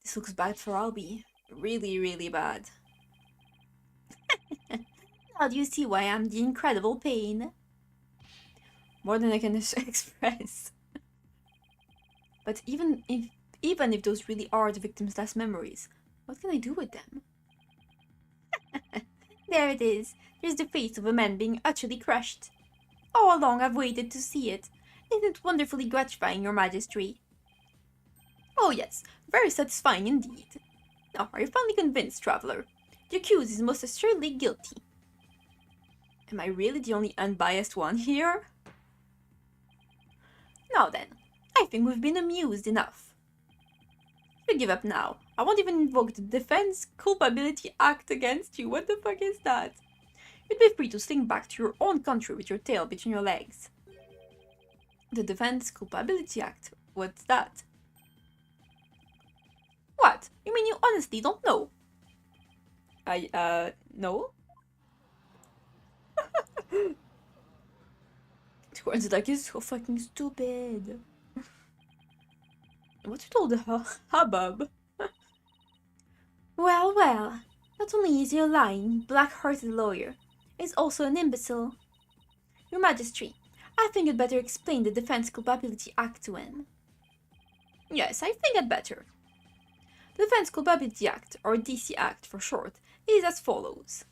This looks bad for Albie. Really, really bad. Now do you see why I'm the incredible pain? More than I can express. But even if those really are the victim's last memories, what can I do with them? There it is. There's the face of a man being utterly crushed. All along I've waited to see it. Isn't it wonderfully gratifying, Your Majesty? Oh yes, very satisfying indeed. Now, are you finally convinced, traveler? The accused is most assuredly guilty. Am I really the only unbiased one here? Now then, I think we've been amused enough. You give up now. I won't even invoke the Defense Culpability Act against you. What the fuck is that? You'd be free to slink back to your own country with your tail between your legs. The Defense Culpability Act? What's that? What? You mean you honestly don't know? No? Towards like is so fucking stupid. What's with all the hubbub? Well, not only is he a lying, black-hearted lawyer, is also an imbecile. Your Majesty, I think you'd better explain the Defense Culpability Act to him. Yes, I think I'd better. The Defense Culpability Act, or DC Act for short, is as follows.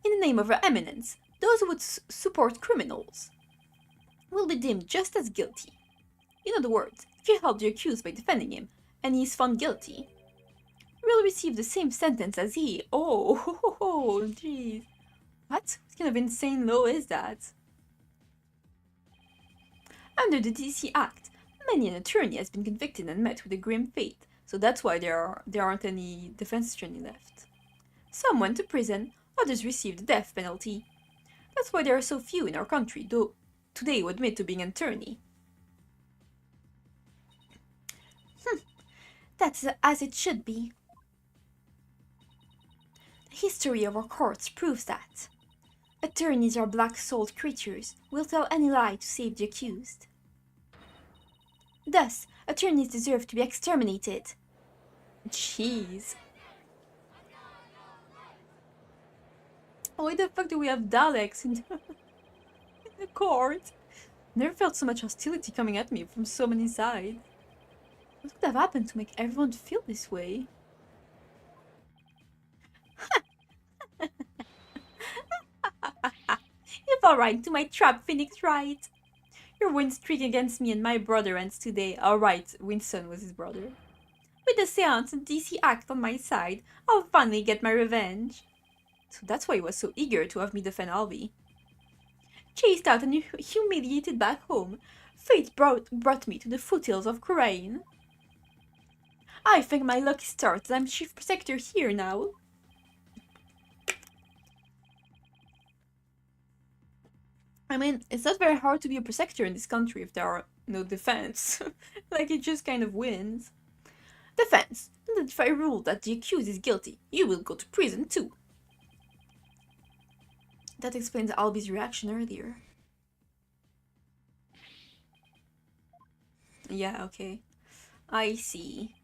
In the name of Your Eminence, those who would support criminals will be deemed just as guilty. In other words, if you help the accused by defending him, and he is found guilty, you will receive the same sentence as he. Oh, jeez. What kind of insane law is that? Under the DC Act, many an attorney has been convicted and met with a grim fate, so that's why there aren't any defense attorney left. Some went to prison, others received the death penalty. That's why there are so few in our country, though today who admit to being an attorney. That's as it should be. The history of our courts proves that. Attorneys are black-souled creatures who will tell any lie to save the accused. Thus, attorneys deserve to be exterminated. Jeez. Why the fuck do we have Daleks in the court? Never felt so much hostility coming at me from so many sides. What could have happened to make everyone feel this way? You fall right into my trap, Phoenix Wright. Your win streak against me and my brother ends today. Alright, Winston was his brother. With the seance and DC Act on my side, I'll finally get my revenge. So that's why he was so eager to have me defend Albie. Chased out and humiliated back home, fate brought me to the foothills of Khura'in. I think my lucky starts. I'm Chief Protector here now. I mean, it's not very hard to be a protector in this country if there are no defense. Like, it just kind of wins. Defense. And if I rule that the accused is guilty, you will go to prison too. That explains Albie's reaction earlier. Yeah, okay. I see.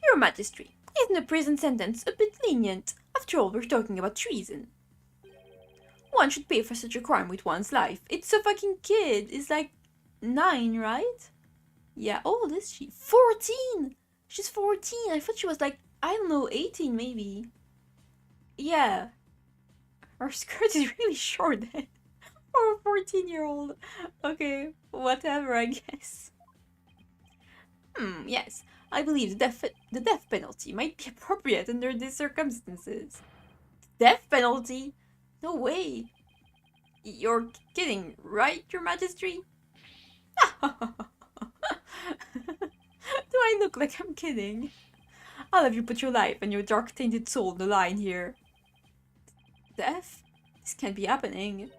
Your Majesty, isn't a prison sentence a bit lenient? After all, we're talking about treason. One should pay for such a crime with one's life. It's a fucking kid. It's like 9, right? Yeah, how old is she? 14! She's 14. I thought she was like, I don't know, 18 maybe. Yeah. Her skirt is really short then. For a 14-year-old. Okay, whatever, I guess. Yes. I believe the death penalty might be appropriate under these circumstances. Death penalty? No way. You're kidding, right, Your Majesty? Do I look like I'm kidding? I'll have you put your life and your dark-tainted soul on the line here. Death? This can't be happening.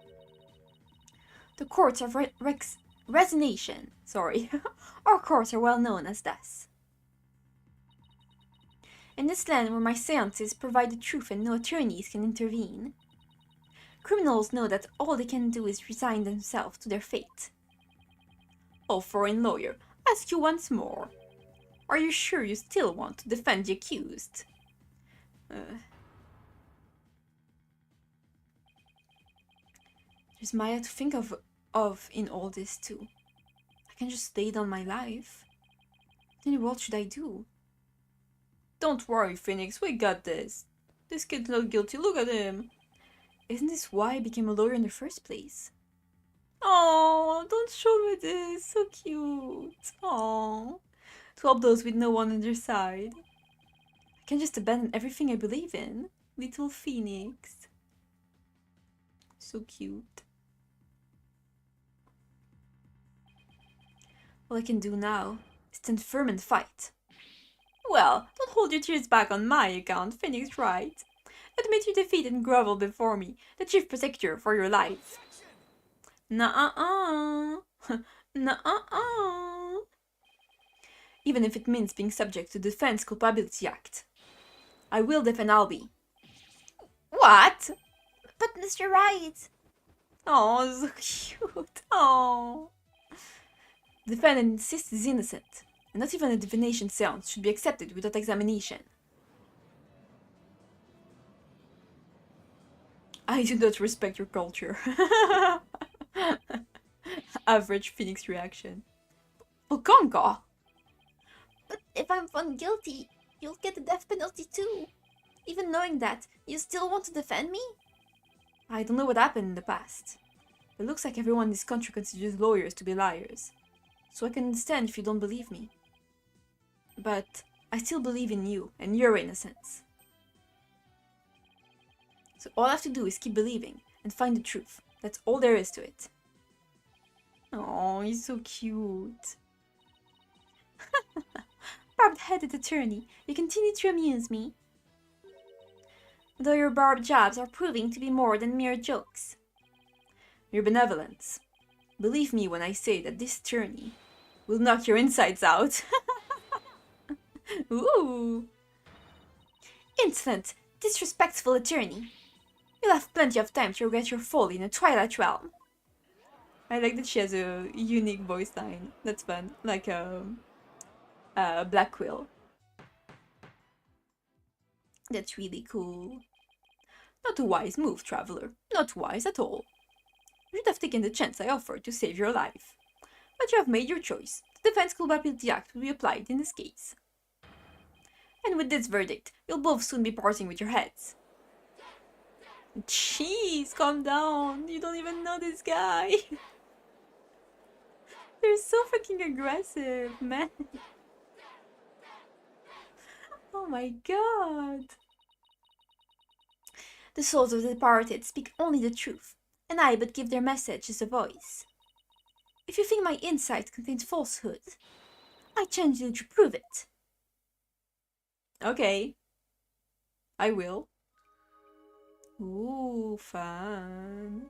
The courts of resignation. Sorry. Our courts are well known as thus. In this land where my seances provide the truth and no attorneys can intervene, criminals know that all they can do is resign themselves to their fate. Oh, foreign lawyer, ask you once more. Are you sure you still want to defend the accused? There's Maya to think of in all this too. I can just lay down my life. Then what should I do? Don't worry, Phoenix, we got this. This kid's not guilty, look at him. Isn't this why I became a lawyer in the first place? Oh, don't show me this. So cute. Oh, to help those with no one on their side. I can just abandon everything I believe in. Little Phoenix. So cute. All I can do now is stand firm and fight. Well, don't hold your tears back on my account, Phoenix Wright. Admit your defeat and grovel before me, the Chief Protector, for your life. Nuh-uh-uh. Nuh-uh-uh. Even if it means being subject to the Defense Culpability Act. I will defend Albie. What? But Mr. Wright. Oh, so cute. Oh. The defendant insists he's innocent, and not even a divination seance should be accepted without examination. I do not respect your culture. Average Phoenix reaction. Bukanka! But if I'm found guilty, you'll get the death penalty too. Even knowing that, you still want to defend me? I don't know what happened in the past. It looks like everyone in this country considers lawyers to be liars. So I can understand if you don't believe me. But I still believe in you and your innocence. So all I have to do is keep believing and find the truth. That's all there is to it. Oh, he's so cute. Barbed-headed attorney, you continue to amuse me. Though your barbed jabs are proving to be more than mere jokes. Your benevolence. Believe me when I say that this attorney will knock your insides out. Ooh. Insolent, disrespectful attorney. You'll have plenty of time to regret your folly in the Twilight Realm. I like that she has a unique voice line. That's fun. Like Black Quill. That's really cool. Not a wise move, traveler. Not wise at all. You should have taken the chance I offered to save your life. But you have made your choice. The Defense Culpability Act will be applied in this case. And with this verdict, you'll both soon be parting with your heads. Jeez, calm down. You don't even know this guy. They're so freaking aggressive, man. Oh my god. The souls of the departed speak only the truth, and I but give their message as a voice. If you think my insight contains falsehood, I challenge you to prove it. Okay. I will. Ooh, fun.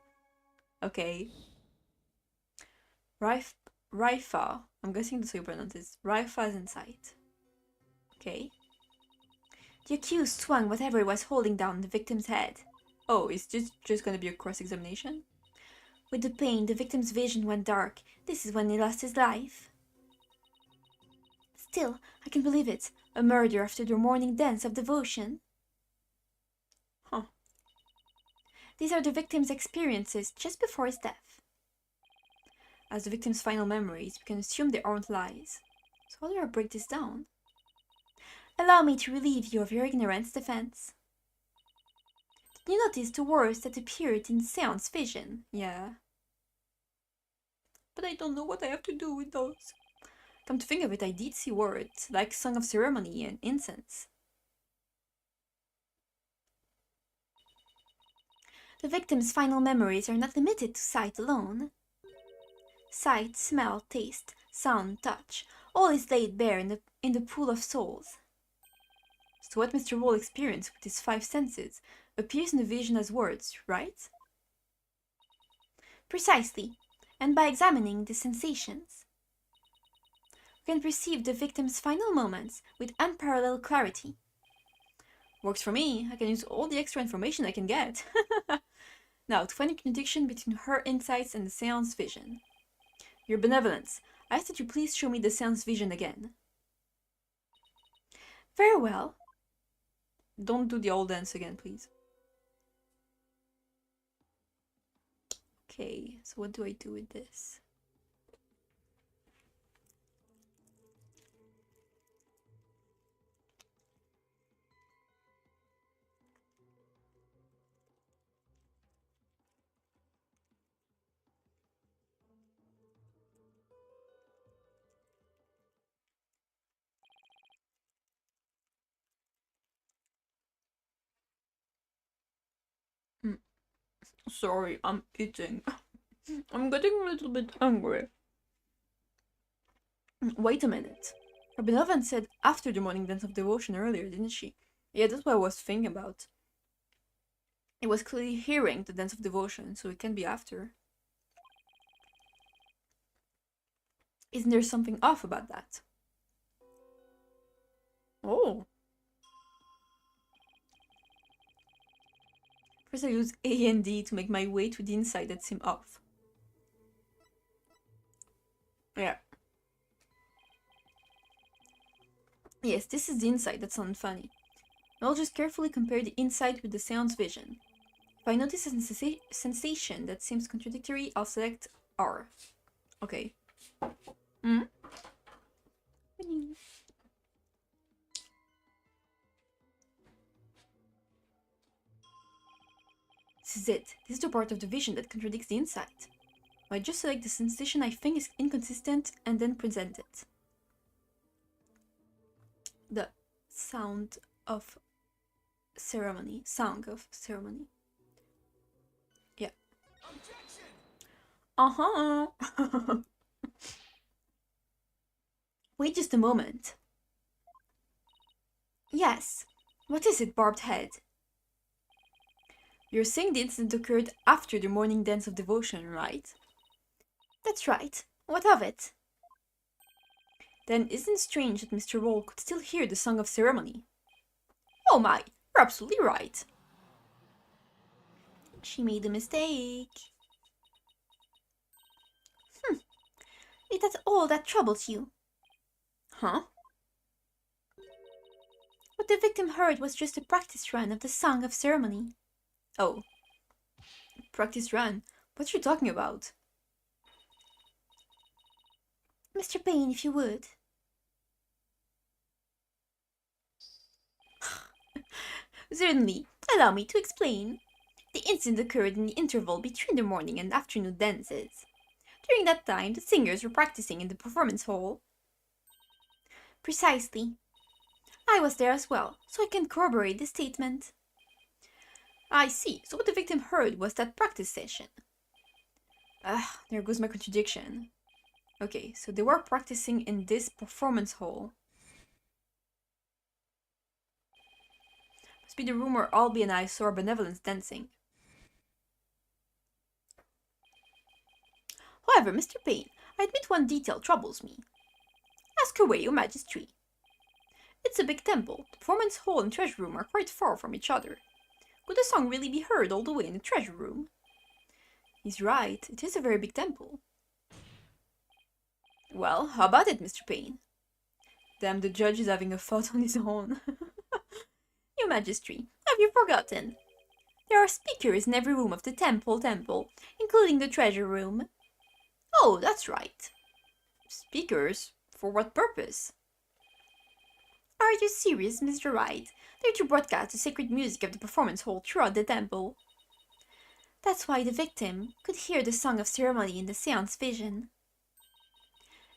Okay. Rifa. I'm guessing that's how you pronounce this. Rifa's insight. Okay. The accused swung whatever he was holding down the victim's head. Oh, is this just gonna be a cross-examination? With the pain, the victim's vision went dark. This is when he lost his life. Still, I can believe it. A murder after their morning dance of devotion. Huh. These are the victim's experiences just before his death. As the victim's final memories, we can assume they aren't lies. So how do I break this down? Allow me to relieve you of your ignorance, Defense. Did you notice the words that appeared in the seance vision? Yeah. But I don't know what I have to do with those. Come to think of it, I did see words, like Song of Ceremony and Incense. The victim's final memories are not limited to sight alone. Sight, smell, taste, sound, touch, all is laid bare in the pool of souls. So what Mr. Wall experienced with his 5 senses appears in the vision as words, right? Precisely, and by examining the sensations, we can perceive the victim's final moments with unparalleled clarity. Works for me. I can use all the extra information I can get. Now, to find a contradiction between her insights and the seance vision. Your benevolence, I ask that you please show me the seance vision again. Very well. Don't do the old dance again, please. Okay, so what do I do with this? Sorry, I'm eating. I'm getting a little bit hungry. Wait a minute. Her benevolent said after the morning dance of devotion earlier, didn't she? Yeah, that's what I was thinking about. It was clearly hearing the dance of devotion, so it can be after. Isn't there something off about that? Oh. First I use A and D to make my way to the inside that seem off. Yeah. Yes, this is the inside that sounded funny. I'll just carefully compare the inside with the seance vision. If I notice a sensation that seems contradictory, I'll select R. Okay. Hmm? This is it. This is the part of the vision that contradicts the insight. I just select the sensation I think is inconsistent and then present it. The sound of ceremony. Song of ceremony. Yeah. Uh-huh. Wait just a moment. Yes. What is it, Barbed Head? You're saying the incident occurred after the morning dance of devotion, right? That's right. What of it? Then isn't it strange that Mr. Roll could still hear the song of ceremony? Oh my, you're absolutely right. She made a mistake. Is that all that troubles you? Huh? What the victim heard was just a practice run of the song of ceremony. Oh. Practice run? What are you talking about? Mr. Payne, if you would. Certainly. Allow me to explain. The incident occurred in the interval between the morning and afternoon dances. During that time, the singers were practicing in the performance hall. Precisely. I was there as well, so I can corroborate this statement. I see. So what the victim heard was that practice session. There goes my contradiction. Okay, so they were practicing in this performance hall. Must be the room where Albie and I saw our benevolence dancing. However, Mr. Payne, I admit one detail troubles me. Ask away, Your Majesty. It's a big temple. The performance hall and treasure room are quite far from each other. Could the song really be heard all the way in the treasure room? He's right, it is a very big temple. Well, how about it, Mr. Payne? Damn, the judge is having a thought on his own. Your Majesty, have you forgotten? There are speakers in every room of the temple, including the treasure room. Oh, that's right. Speakers? For what purpose? Are you serious, Mr. Wright? They're to broadcast the sacred music of the performance hall throughout the temple. That's why the victim could hear the song of ceremony in the seance vision.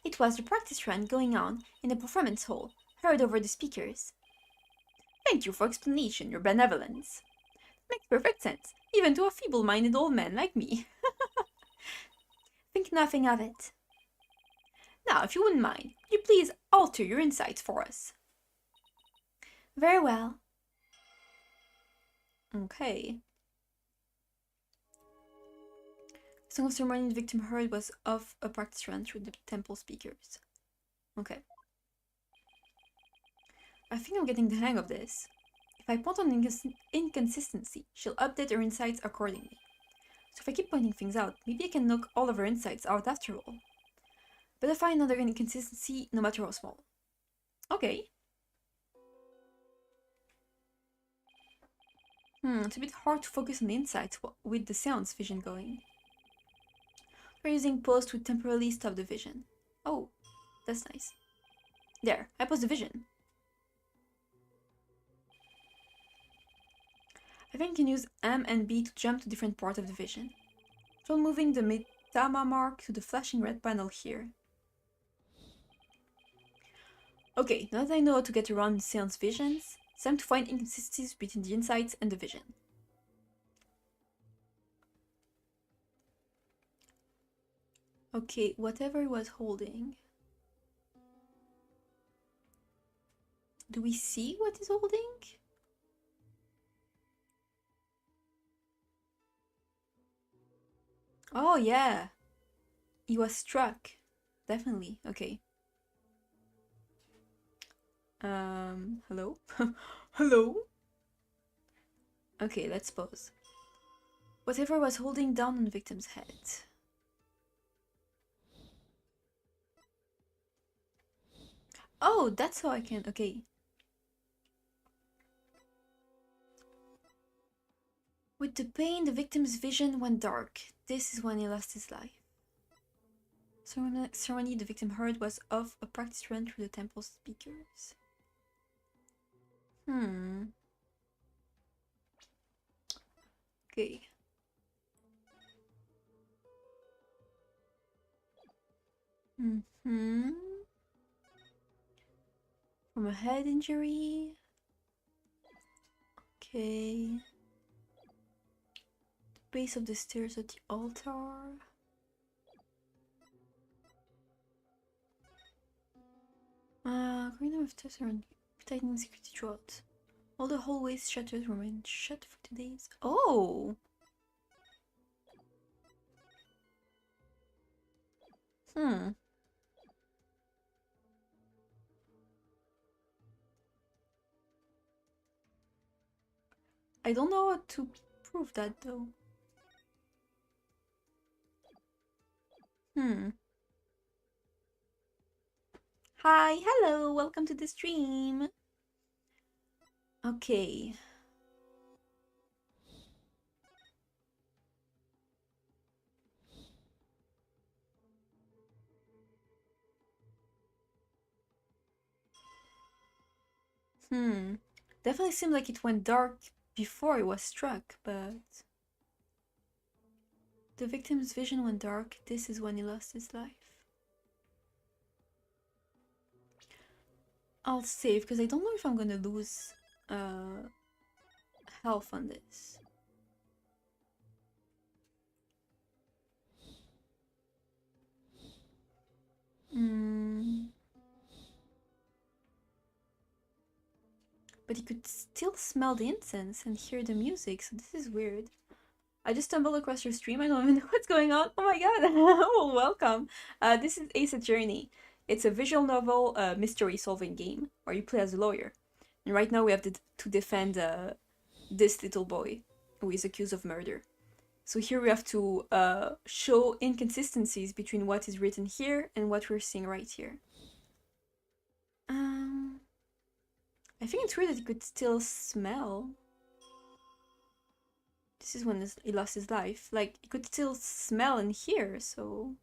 It was the practice run going on in the performance hall, heard over the speakers. Thank you for explanation, Your Benevolence. Makes perfect sense, even to a feeble-minded old man like me. Think nothing of it. Now, if you wouldn't mind, would you please alter your insights for us? Very well. Okay. Song of ceremony the victim heard was of a practice run through the temple speakers. Okay. I think I'm getting the hang of this. If I point on an inconsistency, she'll update her insights accordingly. So if I keep pointing things out, maybe I can knock all of her insights out after all. But I find another inconsistency, no matter how small. Okay. It's a bit hard to focus on the insights with the seance vision going. We're using post to temporarily stop the vision. Oh, that's nice. There, I paused the vision. I think I can use M and B to jump to different parts of the vision. So moving the Mitama mark to the flashing red panel here. Okay, now that I know how to get around seance visions, it's time to find inconsistencies between the insights and the vision. Okay, whatever he was holding. Do we see what he's holding? Oh yeah, he was struck. Definitely, okay. Hello? Hello? Okay, let's pause. Whatever was holding down on the victim's head. Oh, that's how I can, okay. With the pain, the victim's vision went dark. This is when he lost his life. Ceremony the victim heard was of a practice run through the temple speakers. Okay. From a head injury. Okay. The base of the stairs at the altar. Corridor of steps are tightening security throughout. All the hallways shutters remain shut for 2 days. Oh! I don't know how to prove that though. Hi, hello, welcome to the stream. Okay. Definitely seemed like it went dark before it was struck, but the victim's vision went dark. This is when he lost his life. I'll save because I don't know if I'm gonna lose health on this. But he could still smell the incense and hear the music, so this is weird. I just stumbled across your stream. I don't even know what's going on. Oh my god. Oh, welcome. This is Ace Attorney. It's a visual novel mystery solving game where you play as a lawyer. And right now we have to defend this little boy who is accused of murder. So here we have to show inconsistencies between what is written here and what we're seeing right here. I think it's weird that he could still smell. This is when he lost his life. Like, he could still smell and hear, so...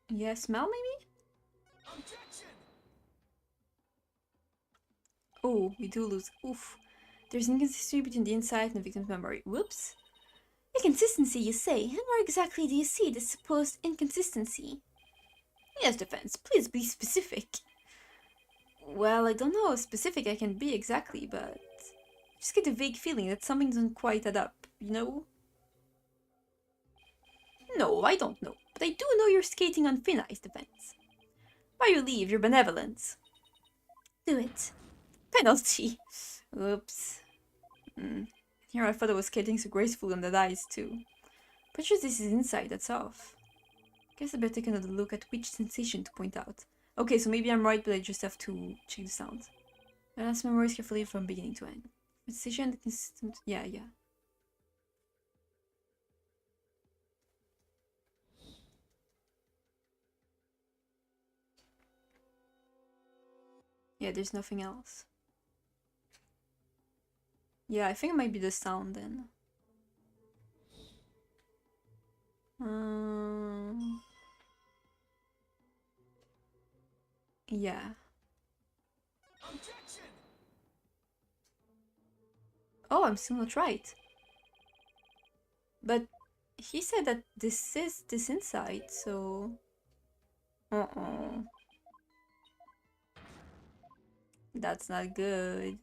Yeah, smell maybe? Objection! Oh, we do lose. Oof. There's an inconsistency between the inside and the victim's memory. Whoops. Inconsistency, you say? And where exactly do you see this supposed inconsistency? Yes, defense. Please be specific. Well, I don't know how specific I can be exactly, but... I just get a vague feeling that something doesn't quite add up, you know? No, I don't know, but I do know you're skating on thin ice, defense. By your leave, your benevolence. Do it. Penalty. Oops. Here I thought I was skating so gracefully on that ice, too. But just this is inside, that's off. Guess I better take another look at which sensation to point out. Okay, so maybe I'm right, but I just have to check the sound. Let's memorize carefully from beginning to end. Sensation, consistent. Yeah. Yeah, there's nothing else. Yeah, I think it might be the sound then. Yeah. Objection! Oh, I'm still not right. But he said that this is this inside, so... That's not good.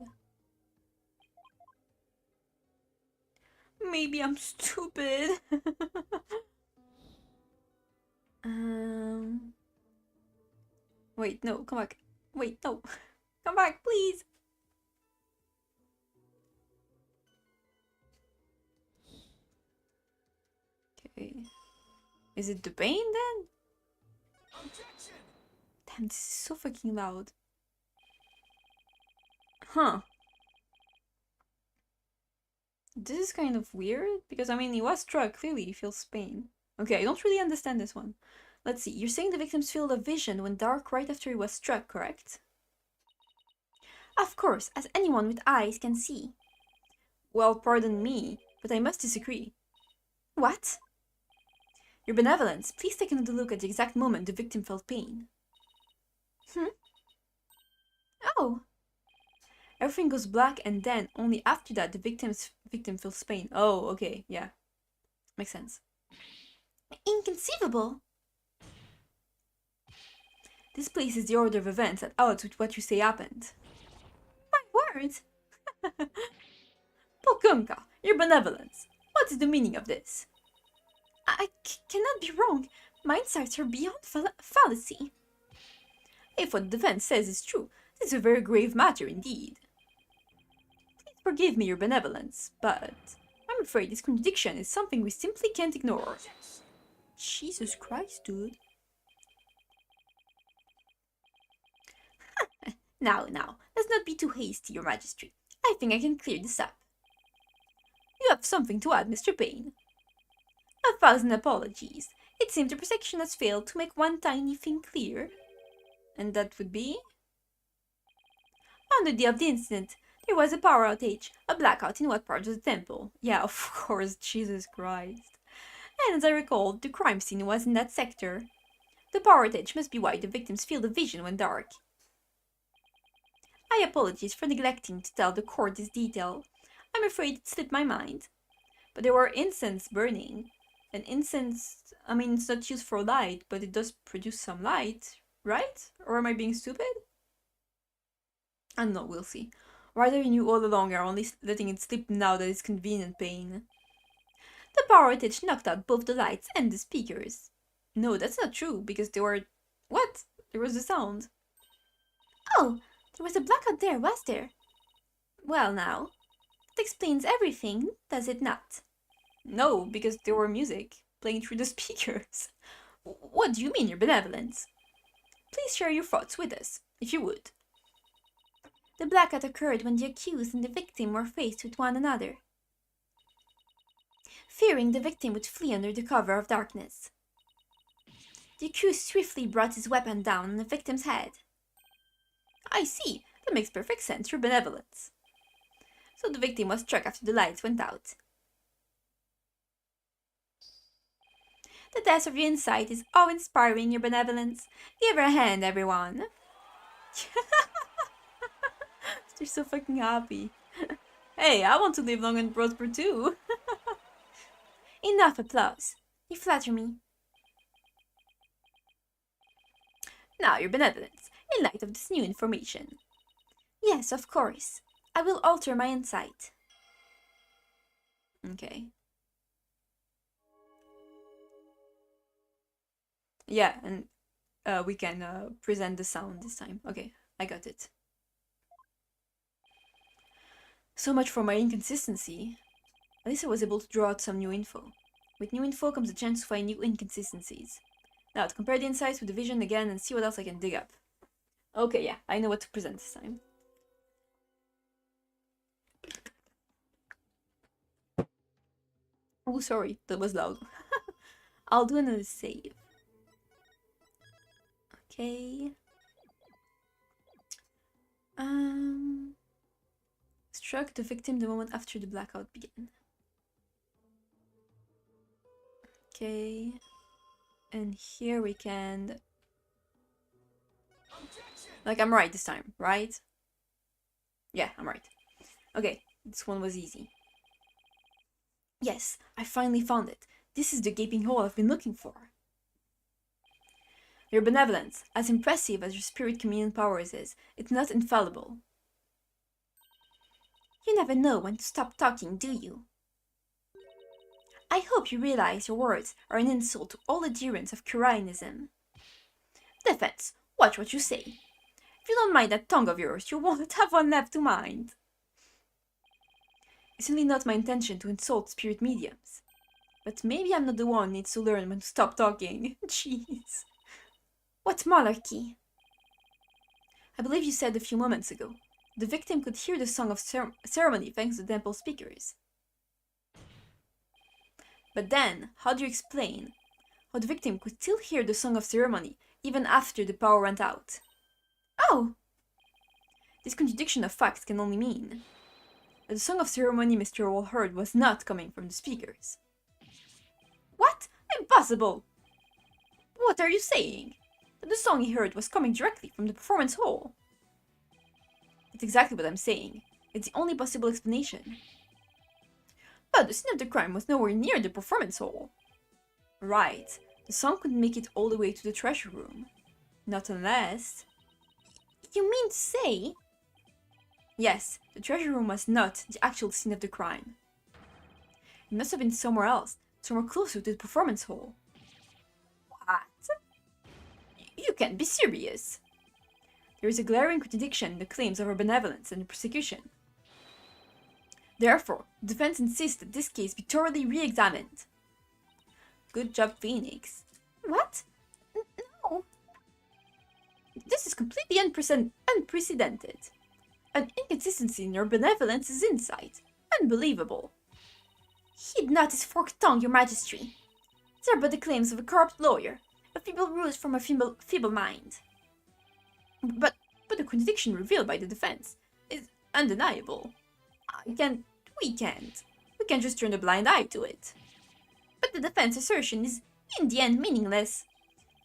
Maybe I'm stupid. Wait, no, come back. Wait, no. Come back, please. Okay. Is it the pain then? Objection! Damn, this is so fucking loud. Huh. This is kind of weird, because I mean, he was struck, clearly he feels pain. Okay, I don't really understand this one. Let's see, you're saying the victim's field of vision went dark right after he was struck, correct? Of course, as anyone with eyes can see. Well, pardon me, but I must disagree. What? Your benevolence, please take another look at the exact moment the victim felt pain. Oh, Everything goes black, and then, only after that, the victim feels pain. Oh, okay, yeah. Makes sense. inconceivable. This places the order of events at odds with what you say happened. My word. Pokumka, your benevolence. What is the meaning of this? I cannot be wrong. My insights are beyond fallacy. If what the defense says is true, this is a very grave matter indeed. Please forgive me your benevolence, but I'm afraid this contradiction is something we simply can't ignore. Jesus Christ, dude. Now, let's not be too hasty, your majesty. I think I can clear this up. You have something to add, Mr. Payne. 1,000 apologies. It seems the perception has failed to make one tiny thing clear. And that would be? On the day of the incident, there was a power outage, a blackout in what part of the temple. Yeah, of course, Jesus Christ. And as I recall, the crime scene was in that sector. The power outage must be why the victim's field of vision went dark. I apologize for neglecting to tell the court this detail. I'm afraid it slipped my mind. But there were incense burning. And incense, I mean, it's not used for light, but it does produce some light, right? Or am I being stupid? I don't know, we'll see. Rather you knew all along are only letting it slip now that it's convenient, Payne. The power outage knocked out both the lights and the speakers. No, that's not true, because they were... What? There was a sound. Oh, there was a blackout there, was there? Well now, that explains everything, does it not? No, because there were music playing through the speakers. What do you mean, your benevolence? Please share your thoughts with us, if you would. The blackout occurred when the accused and the victim were faced with one another. Fearing the victim would flee under the cover of darkness, the accused swiftly brought his weapon down on the victim's head. I see. That makes perfect sense, your benevolence. So the victim was struck after the lights went out. The test of your insight is awe-inspiring, your benevolence. Give her a hand, everyone. They're so fucking happy. Hey, I want to live long and prosper too. Enough applause. You flatter me. Now, your benevolence, in light of this new information. Yes, of course. I will alter my insight. Okay. Yeah, and we can present the sound this time. Okay, I got it. So much for my inconsistency. At least I was able to draw out some new info. With new info comes a chance to find new inconsistencies. Now, to compare the insights with the vision again and see what else I can dig up. Okay, yeah, I know what to present this time. Oh, sorry, that was loud. I'll do another save. Okay. Struck the victim the moment after the blackout began. Okay. And here we can... Like, I'm right this time, right? Yeah, I'm right. Okay, this one was easy. Yes, I finally found it. This is the gaping hole I've been looking for. Your benevolence, as impressive as your spirit communion powers is, it's not infallible. You never know when to stop talking, do you? I hope you realize your words are an insult to all adherents of Kyrainism. Defense, watch what you say. If you don't mind that tongue of yours, you won't have one left to mind. It's really not my intention to insult spirit mediums. But maybe I'm not the one who needs to learn when to stop talking. Jeez. What monarchy? I believe you said a few moments ago. The victim could hear the song of ceremony thanks to the temple speakers. But then, how do you explain how the victim could still hear the song of ceremony even after the power went out? Oh! This contradiction of facts can only mean that the song of ceremony Mr. Hall heard was not coming from the speakers. What? Impossible! What are you saying? That the song he heard was coming directly from the performance hall? That's exactly what I'm saying. It's the only possible explanation. But the scene of the crime was nowhere near the performance hall. Right. The song couldn't make it all the way to the treasure room. Not unless... You mean to say... Yes, the treasure room was not the actual scene of the crime. It must have been somewhere else, somewhere closer to the performance hall. What? You can't be serious. There is a glaring contradiction in the claims of our benevolence and the prosecution. Therefore, the defense insists that this case be thoroughly re-examined. Good job, Phoenix. What? No. This is completely unprecedented. An inconsistency in your benevolence is insight. Unbelievable. Heed not his forked tongue, your majesty. These are but the claims of a corrupt lawyer, a feeble ruse from a feeble mind. But the contradiction revealed by the defense is undeniable. We can't just turn a blind eye to it. But the defense assertion is in the end meaningless.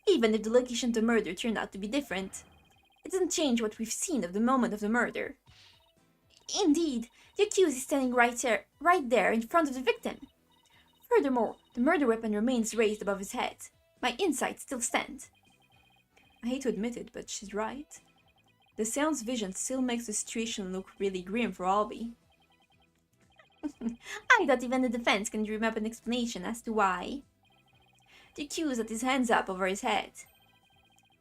Even if the location of the murder turned out to be different, it doesn't change what we've seen of the moment of the murder. Indeed, the accused is standing right there in front of the victim. Furthermore, the murder weapon remains raised above his head. My insights still stand. I hate to admit it, but she's right. The seance vision still makes the situation look really grim for Albie. I thought even the defense can dream up an explanation as to why. The accused had his hands up over his head.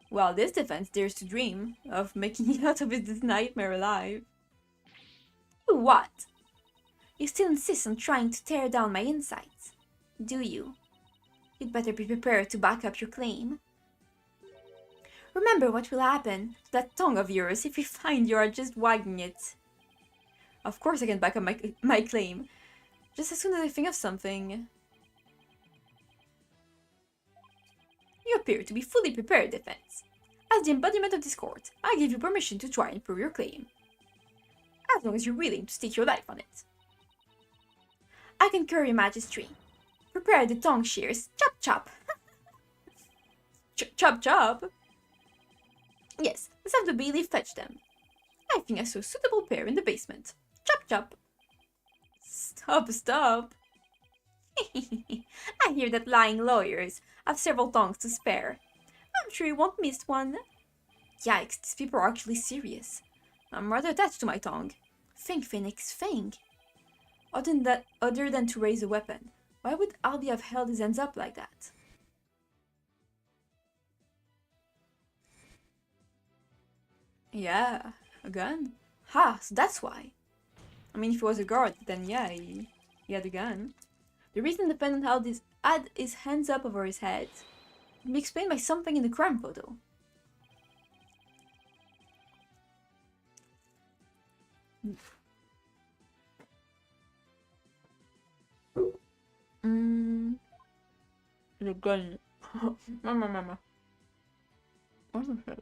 Well, this defense dares to dream of making it out of this nightmare alive. You what? You still insist on trying to tear down my insights, do you? You'd better be prepared to back up your claim. Remember what will happen to that tongue of yours if we find you are just wagging it. Of course I can back up my claim, just as soon as I think of something. You appear to be fully prepared, defense. As the embodiment of this court, I give you permission to try and prove your claim. As long as you're willing to stake your life on it. I concur, your majesty. Prepare the tongue shears. Chop chop. Chop chop? Yes, let's have the bailiff fetch them. I think I saw a suitable pair in the basement. Chop chop. Stop. I hear that lying lawyers have several tongues to spare. I'm sure you won't miss one. Yikes, these people are actually serious. I'm rather attached to my tongue. Think, Phoenix, think. Other than to raise a weapon, why would Albie have held his hands up like that? Yeah, a gun. Ha, so that's why. I mean, if he was a guard, then yeah, he had a gun. The reason the defendant had his hands up over his head can be explained by something in the crime photo. The gun. Mama. What the heck?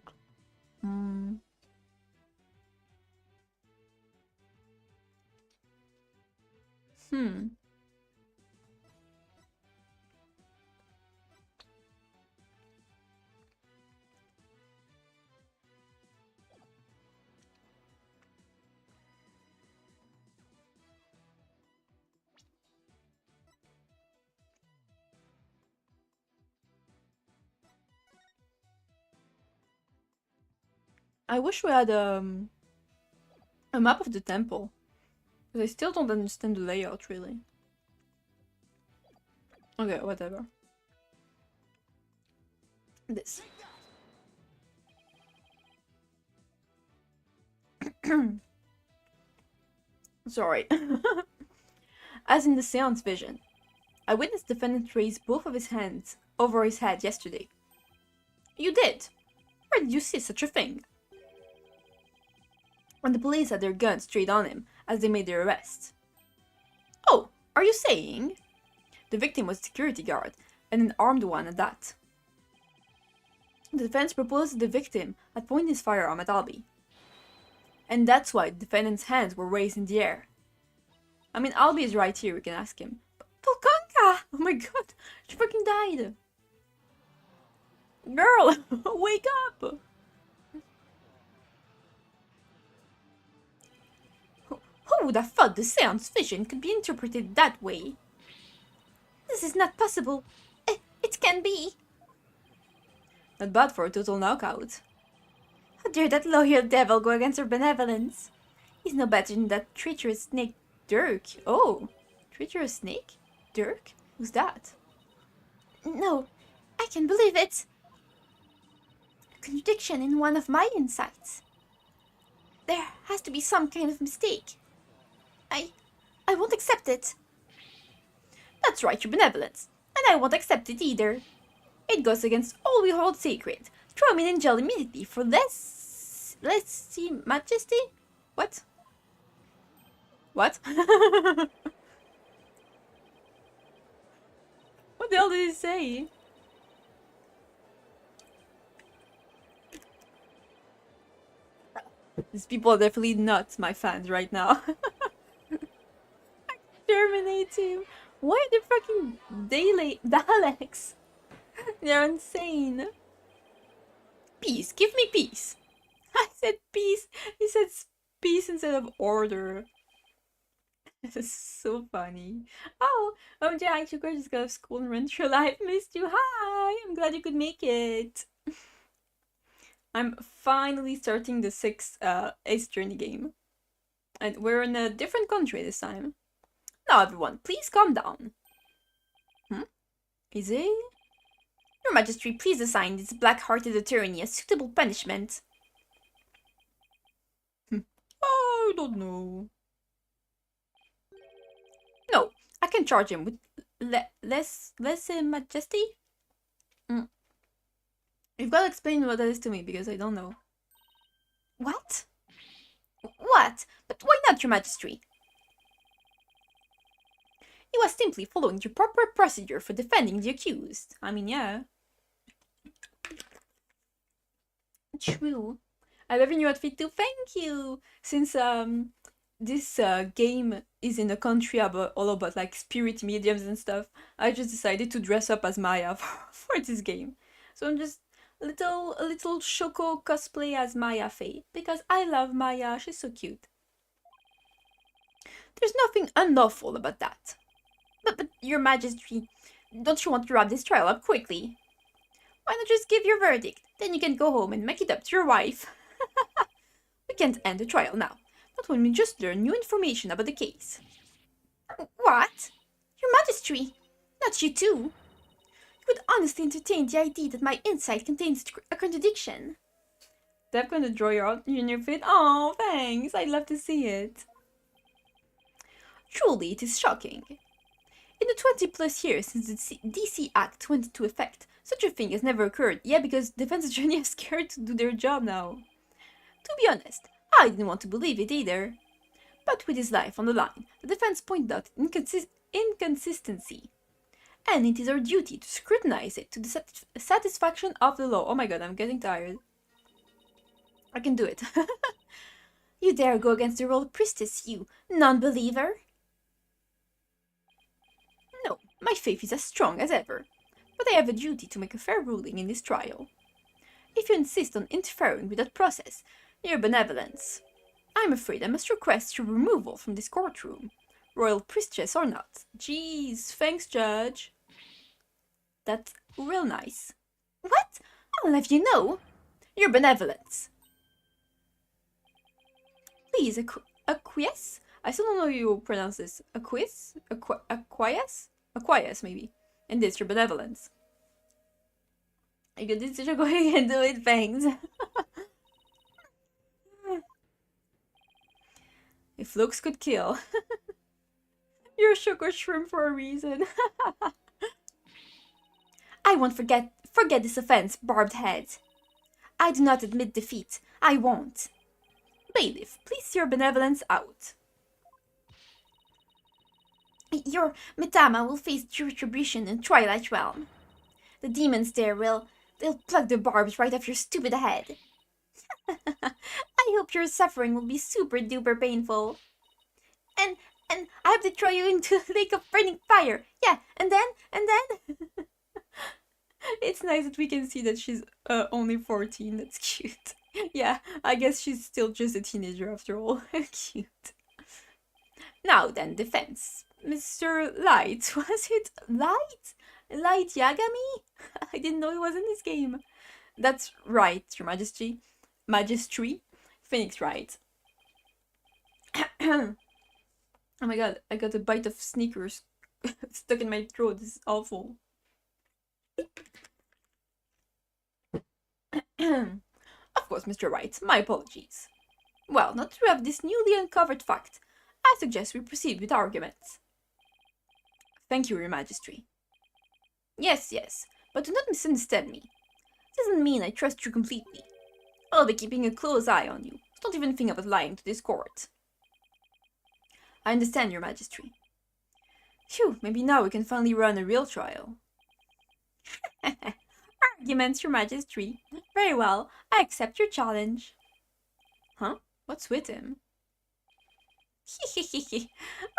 I wish we had a map of the temple. Because I still don't understand the layout, really. Okay, whatever. This. Sorry. As in the seance vision, I witnessed the defendant raise both of his hands over his head yesterday. You did? Where did you see such a thing? When the police had their guns straight on him as they made their arrest. Oh, are you saying? The victim was a security guard, and an armed one at that. The defense proposed that the victim had pointed his firearm at Albie. And that's why the defendant's hands were raised in the air. I mean, Albie is right here, we can ask him. Polkanka! Oh my god, she fucking died! Girl, wake up! Who would have thought the seance vision could be interpreted that way? This is not possible. It can be. Not bad for a total knockout. How dare that loyal devil go against her benevolence? He's no better than that treacherous snake Dirk. Oh, treacherous snake? Dirk? Who's that? No, I can believe it. A contradiction in one of my insights. There has to be some kind of mistake. I won't accept it. That's right, your benevolence. And I won't accept it either. It goes against all we hold sacred. Throw him in jail immediately for less see majesty? What? What? What the hell did he say? These people are definitely not my fans right now. Terminate him. Why are they fucking Daleks? They're insane. Peace. Give me peace. I said peace. He said peace instead of order. This is so funny. Oh, Jack, you just got to school and run through life. Missed you. Hi. I'm glad you could make it. I'm finally starting the 6th Ace Journey game. And we're in a different country this time. Now everyone, please calm down. Is it? Your Majesty, please assign this black-hearted attorney a suitable punishment. I don't know. No, I can charge him with less majesty. You've got to explain what that is to me because I don't know. What? What? But why not, Your Majesty? He was simply following the proper procedure for defending the accused. I mean, yeah. True. I love your new outfit too. Thank you. Since this game is in a country all about like spirit mediums and stuff, I just decided to dress up as Maya for this game. So I'm just a little Choco cosplay as Maya Faye because I love Maya. She's so cute. There's nothing unlawful about that. But Your Majesty, don't you want to wrap this trial up quickly? Why not just give your verdict? Then you can go home and make it up to your wife. We can't end the trial now. Not when we just learn new information about the case. What? Your Majesty, not you too. You would honestly entertain the idea that my insight contains a contradiction. They're gonna draw your new fit. Oh, thanks. I'd love to see it. Truly, it is shocking. In the 20+ years since the DC Act went into effect, such a thing has never occurred. Yeah, because defense attorneys are scared to do their job now. To be honest, I didn't want to believe it either. But with his life on the line, the defense pointed out inconsistency. And it is our duty to scrutinize it to the satisfaction of the law. Oh my god, I'm getting tired. I can do it. You dare go against the royal priestess, you non-believer? No, my faith is as strong as ever. But I have a duty to make a fair ruling in this trial. If you insist on interfering with that process, your benevolence, I'm afraid I must request your removal from this courtroom, royal priestess or not. Jeez, thanks, Judge. That's real nice. What? I'll have you know. Your benevolence. Please, acquiesce? I still don't know how you pronounce this. Acquiesce? Acquiesce, maybe. And this, your benevolence. I got this to go ahead and do it, thanks. If looks could kill. You're a sugar shrimp for a reason. I won't forget this offense, barbed head. I do not admit defeat. I won't. Bailiff, please your benevolence out. Your Mitama will face due retribution in Twilight Realm. The demons there they'll pluck the barbs right off your stupid head. I hope your suffering will be super duper painful. And I have to throw you into a lake of burning fire. Yeah, and then It's nice that we can see that she's only 14. That's cute. Yeah, I guess she's still just a teenager after all. Cute. Now then, defense. Mr. Light. Was it Light? Light Yagami? I didn't know he was in this game. That's right, Your Majesty. Magistry? Phoenix Wright. Oh my god, I got a bite of Snickers stuck in my throat. This is awful. Of course, Mr. Wright, my apologies. Well, now that we have this newly uncovered fact, I suggest we proceed with arguments. Thank you, Your Majesty. Yes, but do not misunderstand me. It doesn't mean I trust you completely. I'll be keeping a close eye on you, so don't even think about lying to this court. I understand, Your Majesty. Phew, maybe now we can finally run a real trial. Arguments, Your Majesty. Very well, I accept your challenge. Huh? What's with him?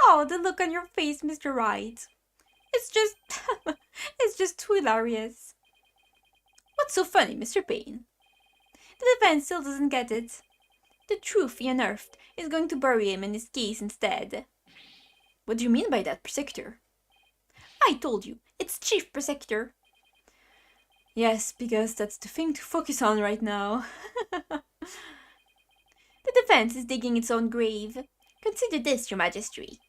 Oh, the look on your face, Mr. Wright. It's just... it's just too hilarious. What's so funny, Mr. Payne? The defense still doesn't get it. The truth he unearthed is going to bury him in his case instead. What do you mean by that, Prosecutor? I told you, it's Chief Prosecutor. Yes, because that's the thing to focus on right now. The defense is digging its own grave. Consider this, Your Majesty.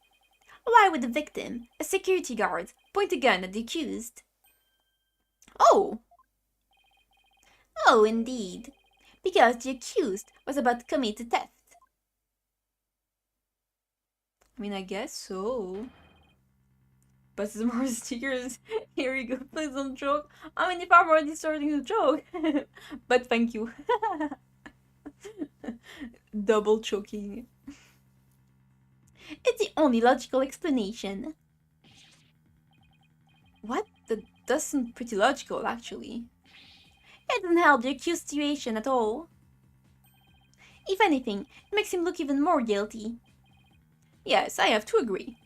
Why would the victim, a security guard, point a gun at the accused? Oh! Oh, indeed. Because the accused was about to commit a theft. I mean, I guess so. But some more stickers. Here you go. Please don't joke. I mean, if I'm already starting to joke. But thank you. Double choking. It's the only logical explanation. What? That doesn't pretty logical, actually. It doesn't help the accused situation at all. If anything, it makes him look even more guilty. Yes, I have to agree.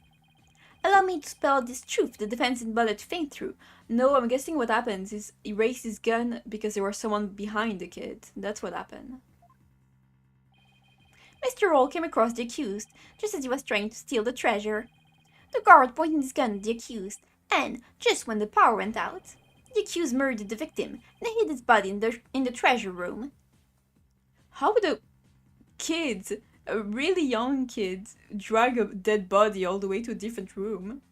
Allow me to spell out this truth the defense didn't bother to think through. No, I'm guessing what happens is he raised his gun because there was someone behind the kid. That's what happened. Mr. Roll came across the accused just as he was trying to steal the treasure. The guard pointed his gun at the accused, and just when the power went out, the accused murdered the victim and hid his body in the treasure room. How would a really young kid, drag a dead body all the way to a different room?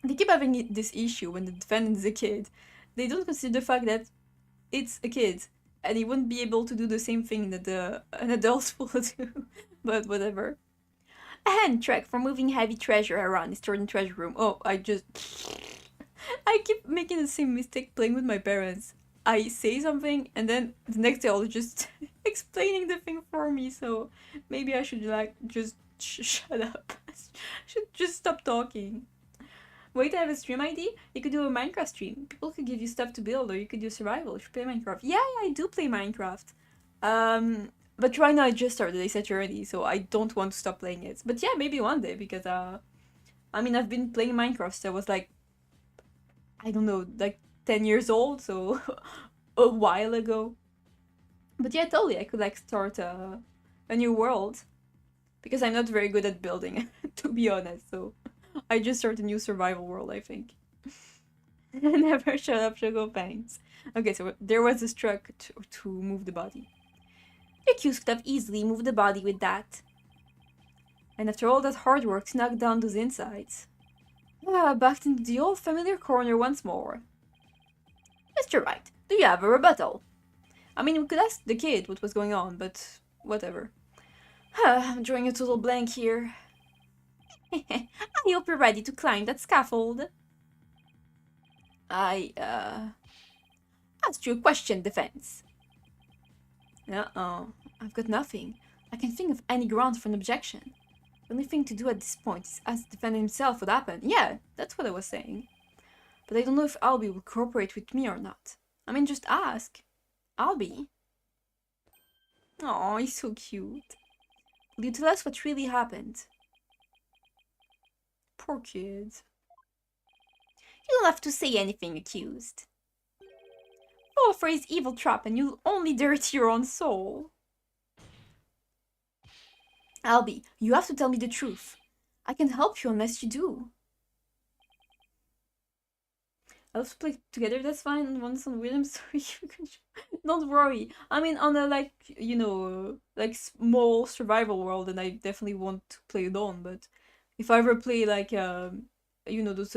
They keep having this issue when the defendant is a kid. They don't consider the fact that it's a kid and he wouldn't be able to do the same thing that an adult will do. But whatever. A hand track for moving heavy treasure around is stored in the treasure room. Oh, I keep making the same mistake playing with my parents. I say something and then the next day I'll just explaining the thing for me, so maybe I should just shut up. Should just stop talking. Wait, I have a stream ID? You could do a Minecraft stream. People could give you stuff to build, or you could do survival. You should play Minecraft. Yeah, I do play Minecraft. But right now I just started a set already, so I don't want to stop playing it. But yeah, maybe one day, because I mean, I've been playing Minecraft since I was like, I don't know, like 10 years old, so a while ago. But yeah, totally, I could like start a new world. Because I'm not very good at building, to be honest, so I just started a new survival world, I think. Never shut up, chocopink. Okay, so there was this truck to move the body. The accused could have easily moved the body with that. And after all that hard work to knock down those insides. Back into the old familiar corner once more. Mr. Wright, do you have a rebuttal? I mean, we could ask the kid what was going on, but whatever. I'm drawing a total blank here. I hope you're ready to climb that scaffold. I asked you a question, defense. I've got nothing. I can't think of any ground for an objection. The only thing to do at this point is ask the defendant himself what happened. Yeah, that's what I was saying. But I don't know if Albie will cooperate with me or not. I mean, just ask. Albie. Oh, he's so cute. Will you tell us what really happened? Poor kids. You don't have to say anything, accused. Fall for his evil trap and you'll only dirty your own soul. Albie, you have to tell me the truth. I can't help you unless you do. I'll have to play together, that's fine. Once on William, sorry. Don't worry. I mean, on a, like, you know, like small survival world, and I definitely want to play alone, but if I ever play, like, you know, those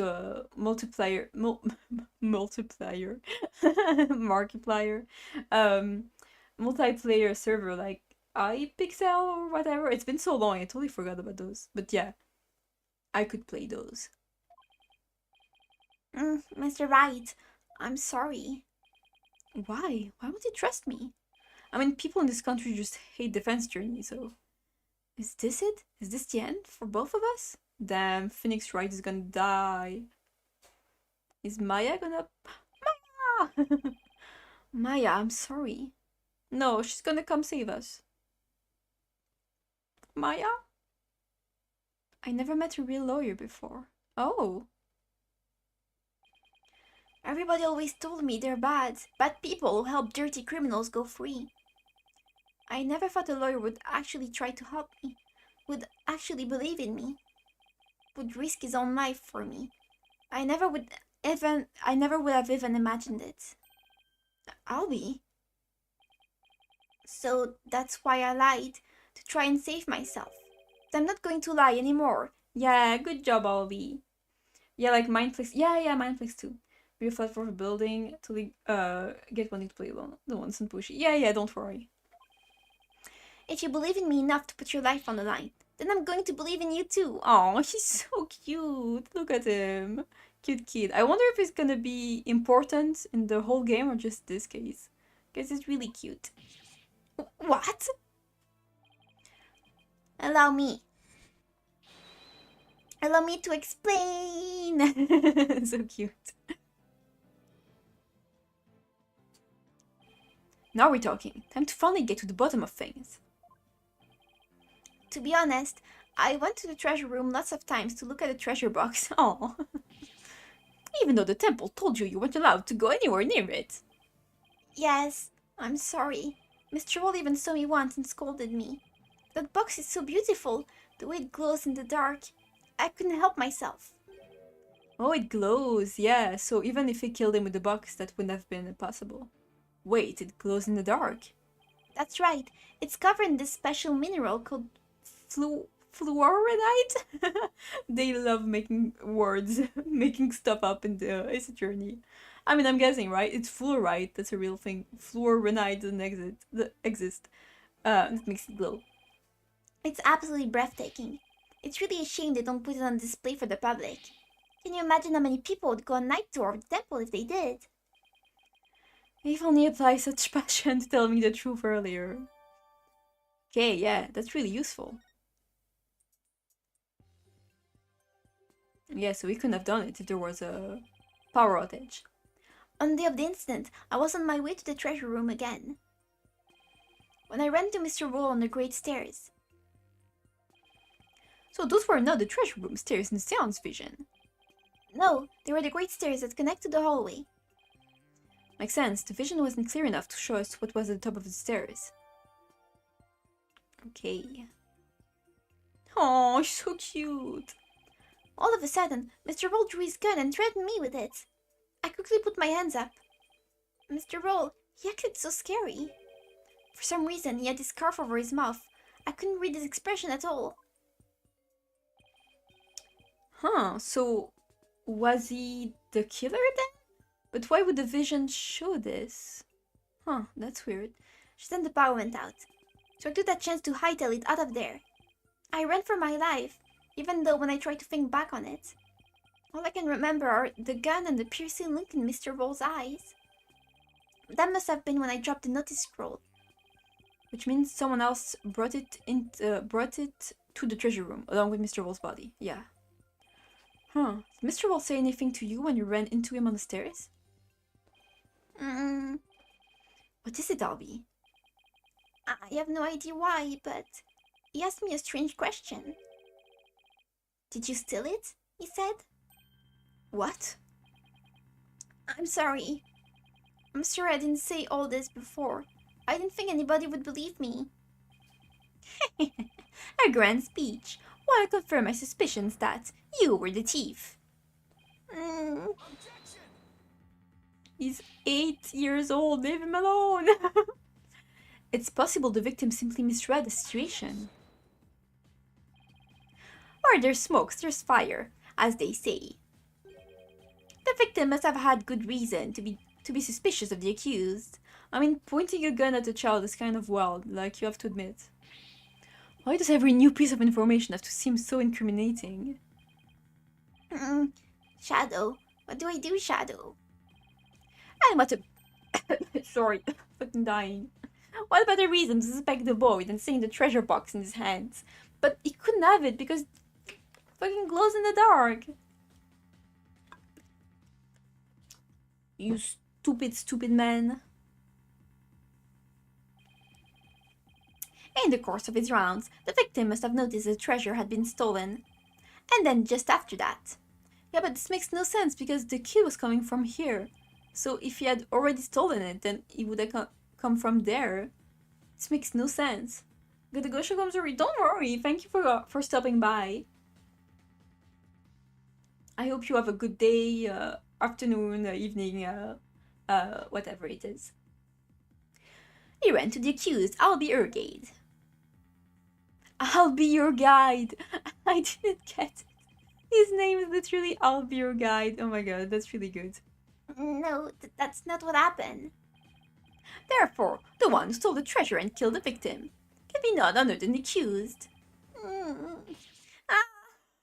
multiplayer, multiplayer, Markiplier, multiplayer server, like iPixel or whatever. It's been so long, I totally forgot about those. But yeah, I could play those. Mr. Wright, I'm sorry. Why? Why would you trust me? I mean, people in this country just hate Defense Journey, so... Is this it? Is this the end for both of us? Damn, Phoenix Wright is gonna die. Is Maya gonna... Maya! Maya, I'm sorry. No, she's gonna come save us. Maya? I never met a real lawyer before. Oh. Everybody always told me they're bad people who help dirty criminals go free. I never thought a lawyer would actually try to help me, would actually believe in me, would risk his own life for me. I never would have even imagined it. Albie. So that's why I lied, to try and save myself. But I'm not going to lie anymore. Yeah, good job, Albie. Yeah, like Mindflix. Yeah, Mindflix too. Be a flat for a building to get wanting to play alone. The ones and pushy. Yeah, don't worry. If you believe in me enough to put your life on the line, then I'm going to believe in you too. Oh, he's so cute. Look at him. Cute kid. I wonder if he's gonna be important in the whole game or just this case. Because he's really cute. What? Allow me to explain. So cute. Now we're talking. Time to finally get to the bottom of things. To be honest, I went to the treasure room lots of times to look at the treasure box. Oh. Even though the temple told you weren't allowed to go anywhere near it. Yes, I'm sorry. Mr. Wall even saw me once and scolded me. That box is so beautiful, the way it glows in the dark. I couldn't help myself. Oh, it glows, yeah. So even if he killed him with the box, that wouldn't have been possible. Wait, it glows in the dark. That's right. It's covered in this special mineral called fluorinite? They love making words, making stuff up in the Ace Attorney. I mean, I'm guessing, right? It's fluorite, that's a real thing. Fluorinite doesn't exist. That makes it glow. It's absolutely breathtaking. It's really a shame they don't put it on display for the public. Can you imagine how many people would go on night tour of the temple if they did? If only applied such passion to tell me the truth earlier. Okay, yeah, that's really useful. Yeah, so we couldn't have done it if there was a power outage. On the day of the incident, I was on my way to the treasure room again, when I ran into Mr. Roll on the great stairs. So those were not the treasure room stairs in Sean's vision. No, they were the great stairs that connect to the hallway. Makes sense, the vision wasn't clear enough to show us what was at the top of the stairs. Okay. Oh, so cute. All of a sudden, Mr. Roll drew his gun and threatened me with it. I quickly put my hands up. Mr. Roll, he acted so scary. For some reason, he had his scarf over his mouth. I couldn't read his expression at all. Huh, so was he the killer then? But why would the vision show this? Huh, that's weird. Just then the power went out, so I took that chance to hightail it out of there. I ran for my life, even though when I tried to think back on it, all I can remember are the gun and the piercing look in Mr. Roll's eyes. That must have been when I dropped the notice scroll. Which means someone else brought it to the treasure room, along with Mr. Roll's body. Yeah. Huh. Did Mr. Roll say anything to you when you ran into him on the stairs? What is it, Albie? I have no idea why, but he asked me a strange question. Did you steal it? He said. What? I'm sorry. I'm sorry I didn't say all this before. I didn't think anybody would believe me. A grand speech. While I confirm my suspicions that you were the thief. He's 8 years old, leave him alone! It's possible the victim simply misread the situation. Where there's smoke, there's fire, as they say. The victim must have had good reason to be suspicious of the accused. I mean, pointing a gun at a child is kind of wild, like, you have to admit. Why does every new piece of information have to seem so incriminating? Shadow. What do I do, Shadow? And what a... Sorry, fucking dying. What better reason to suspect the boy than seeing the treasure box in his hands? But he couldn't have it because it fucking glows in the dark. You stupid man. In the course of his rounds, the victim must have noticed the treasure had been stolen. And then just after that. Yeah, but this makes no sense because the kid was coming from here. So if he had already stolen it, then he would have come from there. This makes no sense. Gotta go, Shokomzori. Don't worry. Thank you for stopping by. I hope you have a good day, afternoon, evening, whatever it is. He ran to the accused. I'll be your guide. I'll be your guide. I didn't get it. His name is literally I'll be your guide. Oh my god, that's really good. No, that's not what happened. Therefore, the one who stole the treasure and killed the victim can be none other than the accused. Ah!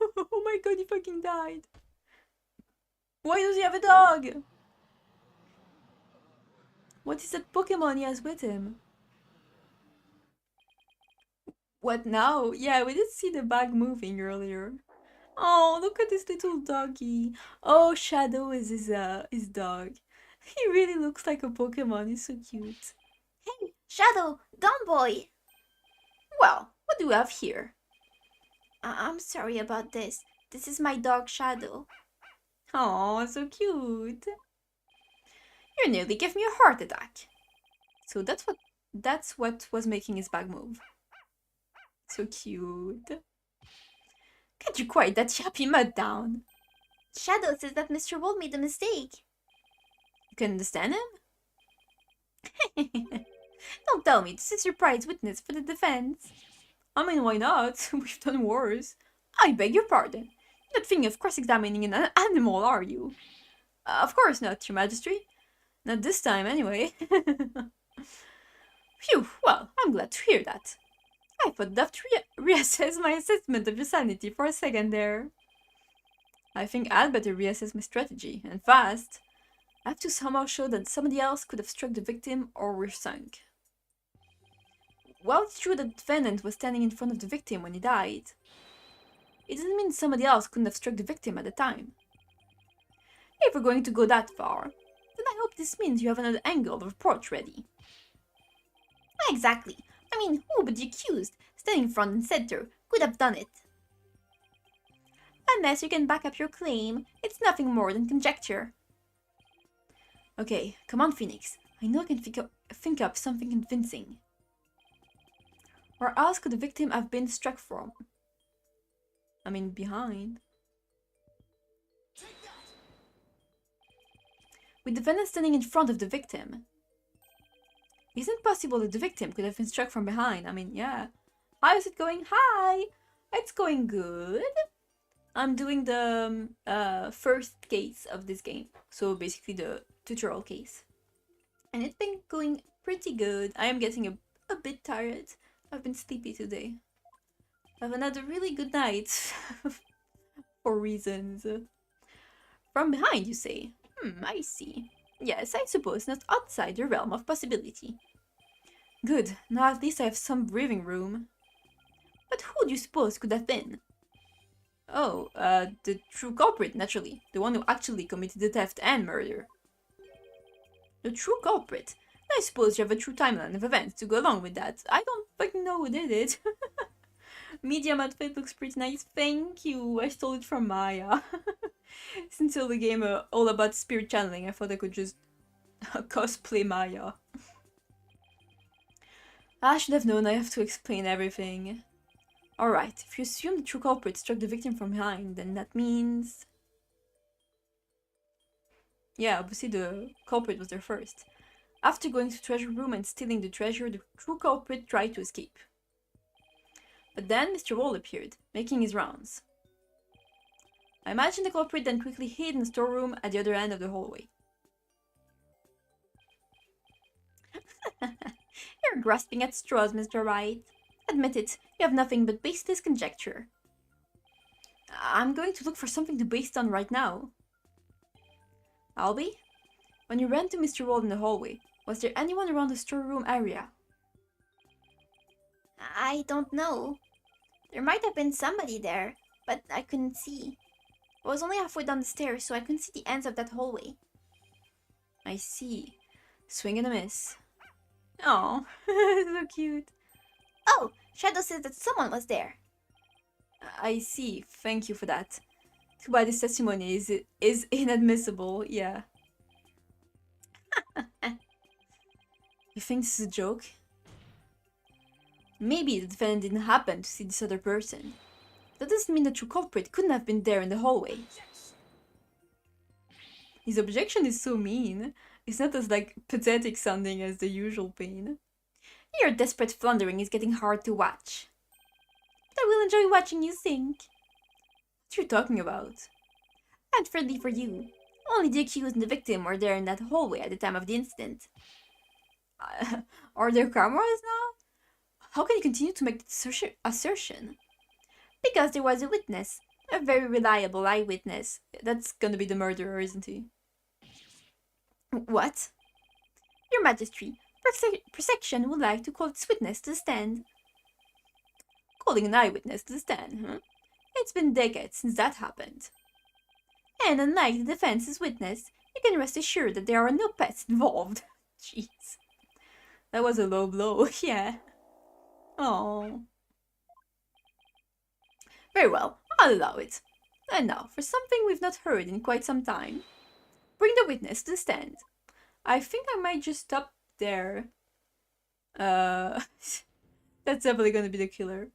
Oh my god, he fucking died. Why does he have a dog? What is that Pokemon he has with him? What now? Yeah, we did see the bag moving earlier. Oh, look at this little doggy. Oh, Shadow is his dog. He really looks like a Pokemon. He's so cute. Hey, Shadow, Don Boy. Well, what do we have here? I'm sorry about this. This is my dog, Shadow. Oh, so cute. You nearly gave me a heart attack. So that's what was making his bag move. So cute. Can't you quiet that yappy mud down? Shadow says that Mr. Wolf made a mistake. You can understand him? Don't tell me this is your prize witness for the defense. I mean, why not? We've done worse. I beg your pardon. You're not thinking of cross-examining an animal, are you? Of course not, Your Majesty. Not this time, anyway. Phew, well, I'm glad to hear that. I thought I'd have to reassess my assessment of your sanity for a second there. I think I'd better reassess my strategy, and fast. I have to somehow show that somebody else could have struck the victim or were sunk. While it's true that the defendant was standing in front of the victim when he died, it doesn't mean somebody else couldn't have struck the victim at the time. If we're going to go that far, then I hope this means you have another angle of approach ready. Exactly. I mean, who but the accused, standing front and center, could have done it? Unless you can back up your claim, it's nothing more than conjecture. Okay, come on, Phoenix. I know I can think up something convincing. Where else could the victim have been struck from? I mean, behind. With the defendant standing in front of the victim. Isn't it possible that the victim could have been struck from behind? I mean, yeah. How is it going? Hi! It's going good. I'm doing the first case of this game. So basically the tutorial case. And it's been going pretty good. I am getting a bit tired. I've been sleepy today. I've had a really good night. For reasons. From behind, you say? I see. Yes, I suppose not outside the realm of possibility. Good, now at least I have some breathing room. But who do you suppose could have been? Oh, the true culprit, naturally. The one who actually committed the theft and murder. The true culprit? I suppose you have a true timeline of events to go along with that. I don't fucking know who did it. Medium outfit looks pretty nice. Thank you. I stole it from Maya. Since all the game all about spirit channeling, I thought I could just cosplay Maya. I should have known I have to explain everything. Alright, if you assume the true culprit struck the victim from behind, then that means... Yeah, obviously the culprit was there first. After going to the treasure room and stealing the treasure, the true culprit tried to escape. But then Mr. Wall appeared, making his rounds. I imagine the culprit then quickly hid in the storeroom at the other end of the hallway. You're grasping at straws, Mr. Wright. Admit it, you have nothing but baseless conjecture. I'm going to look for something to base it on right now. Albie? When you ran to Mr. Wall in the hallway, was there anyone around the storeroom area? I don't know. There might have been somebody there, but I couldn't see. I was only halfway down the stairs, so I couldn't see the ends of that hallway. I see. Swing and a miss. Oh, so cute. Oh, Shadow says that someone was there. I see. Thank you for that. Too bad this testimony is inadmissible. Yeah. You think this is a joke? Maybe the defendant didn't happen to see this other person. That doesn't mean the true culprit couldn't have been there in the hallway. His objection is so mean. It's not as pathetic sounding as the usual pain. Your desperate floundering is getting hard to watch. But I will enjoy watching you think. What are you talking about? Unfriendly for you. Only the accused and the victim were there in that hallway at the time of the incident. Are there cameras now? How can you continue to make this assertion? Because there was a witness. A very reliable eyewitness. That's gonna be the murderer, isn't he? What? Your Majesty, Persecution would like to call its witness to the stand. Calling an eyewitness to the stand, huh? It's been decades since that happened. And unlike the defense's witness, you can rest assured that there are no pets involved. Jeez. That was a low blow, yeah. Oh. Very well, I'll allow it. And now, for something we've not heard in quite some time. Bring the witness to the stand. I think I might just stop there. That's definitely gonna be the killer.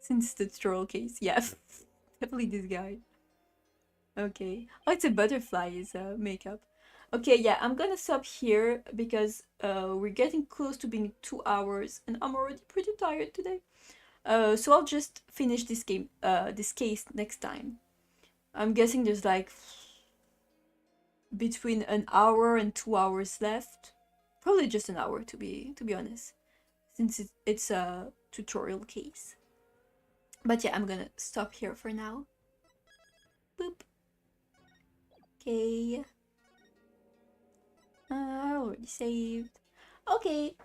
Since the troll case. Yeah, definitely this guy. Okay. Oh, it's a butterfly's makeup. Okay, yeah, I'm gonna stop here because we're getting close to being 2 hours and I'm already pretty tired today. So I'll just finish this case next time. I'm guessing there's between an hour and 2 hours left. Probably just an hour to be honest, since it's a tutorial case. But yeah, I'm gonna stop here for now. Boop. Okay. I already saved. Okay.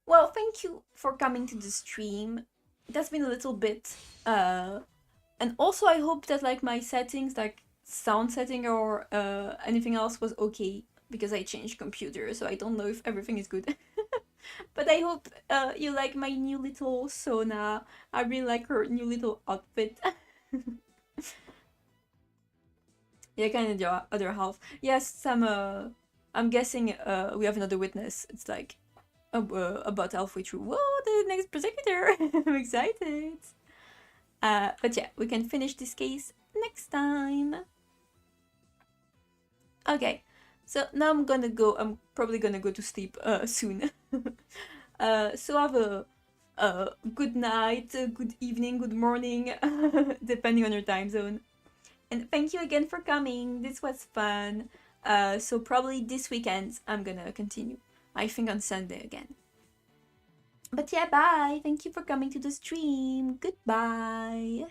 Well, thank you for coming to the stream. It has been a little bit and also I hope that my settings, sound setting or anything else was okay, because I changed computer, so I don't know if everything is good. But I hope you like my new little Sona. I really like her new little outfit. Yeah, kind of the other half. Yes, I'm guessing we have another witness. It's about halfway through. Whoa, the next prosecutor! I'm excited. But yeah, we can finish this case next time. Okay, so now I'm probably gonna go to sleep soon. So have a good night, good evening, good morning, depending on your time zone. And thank you again for coming. This was fun. So probably this weekend I'm gonna continue. I think on Sunday again. But yeah, bye. Thank you for coming to the stream. Goodbye.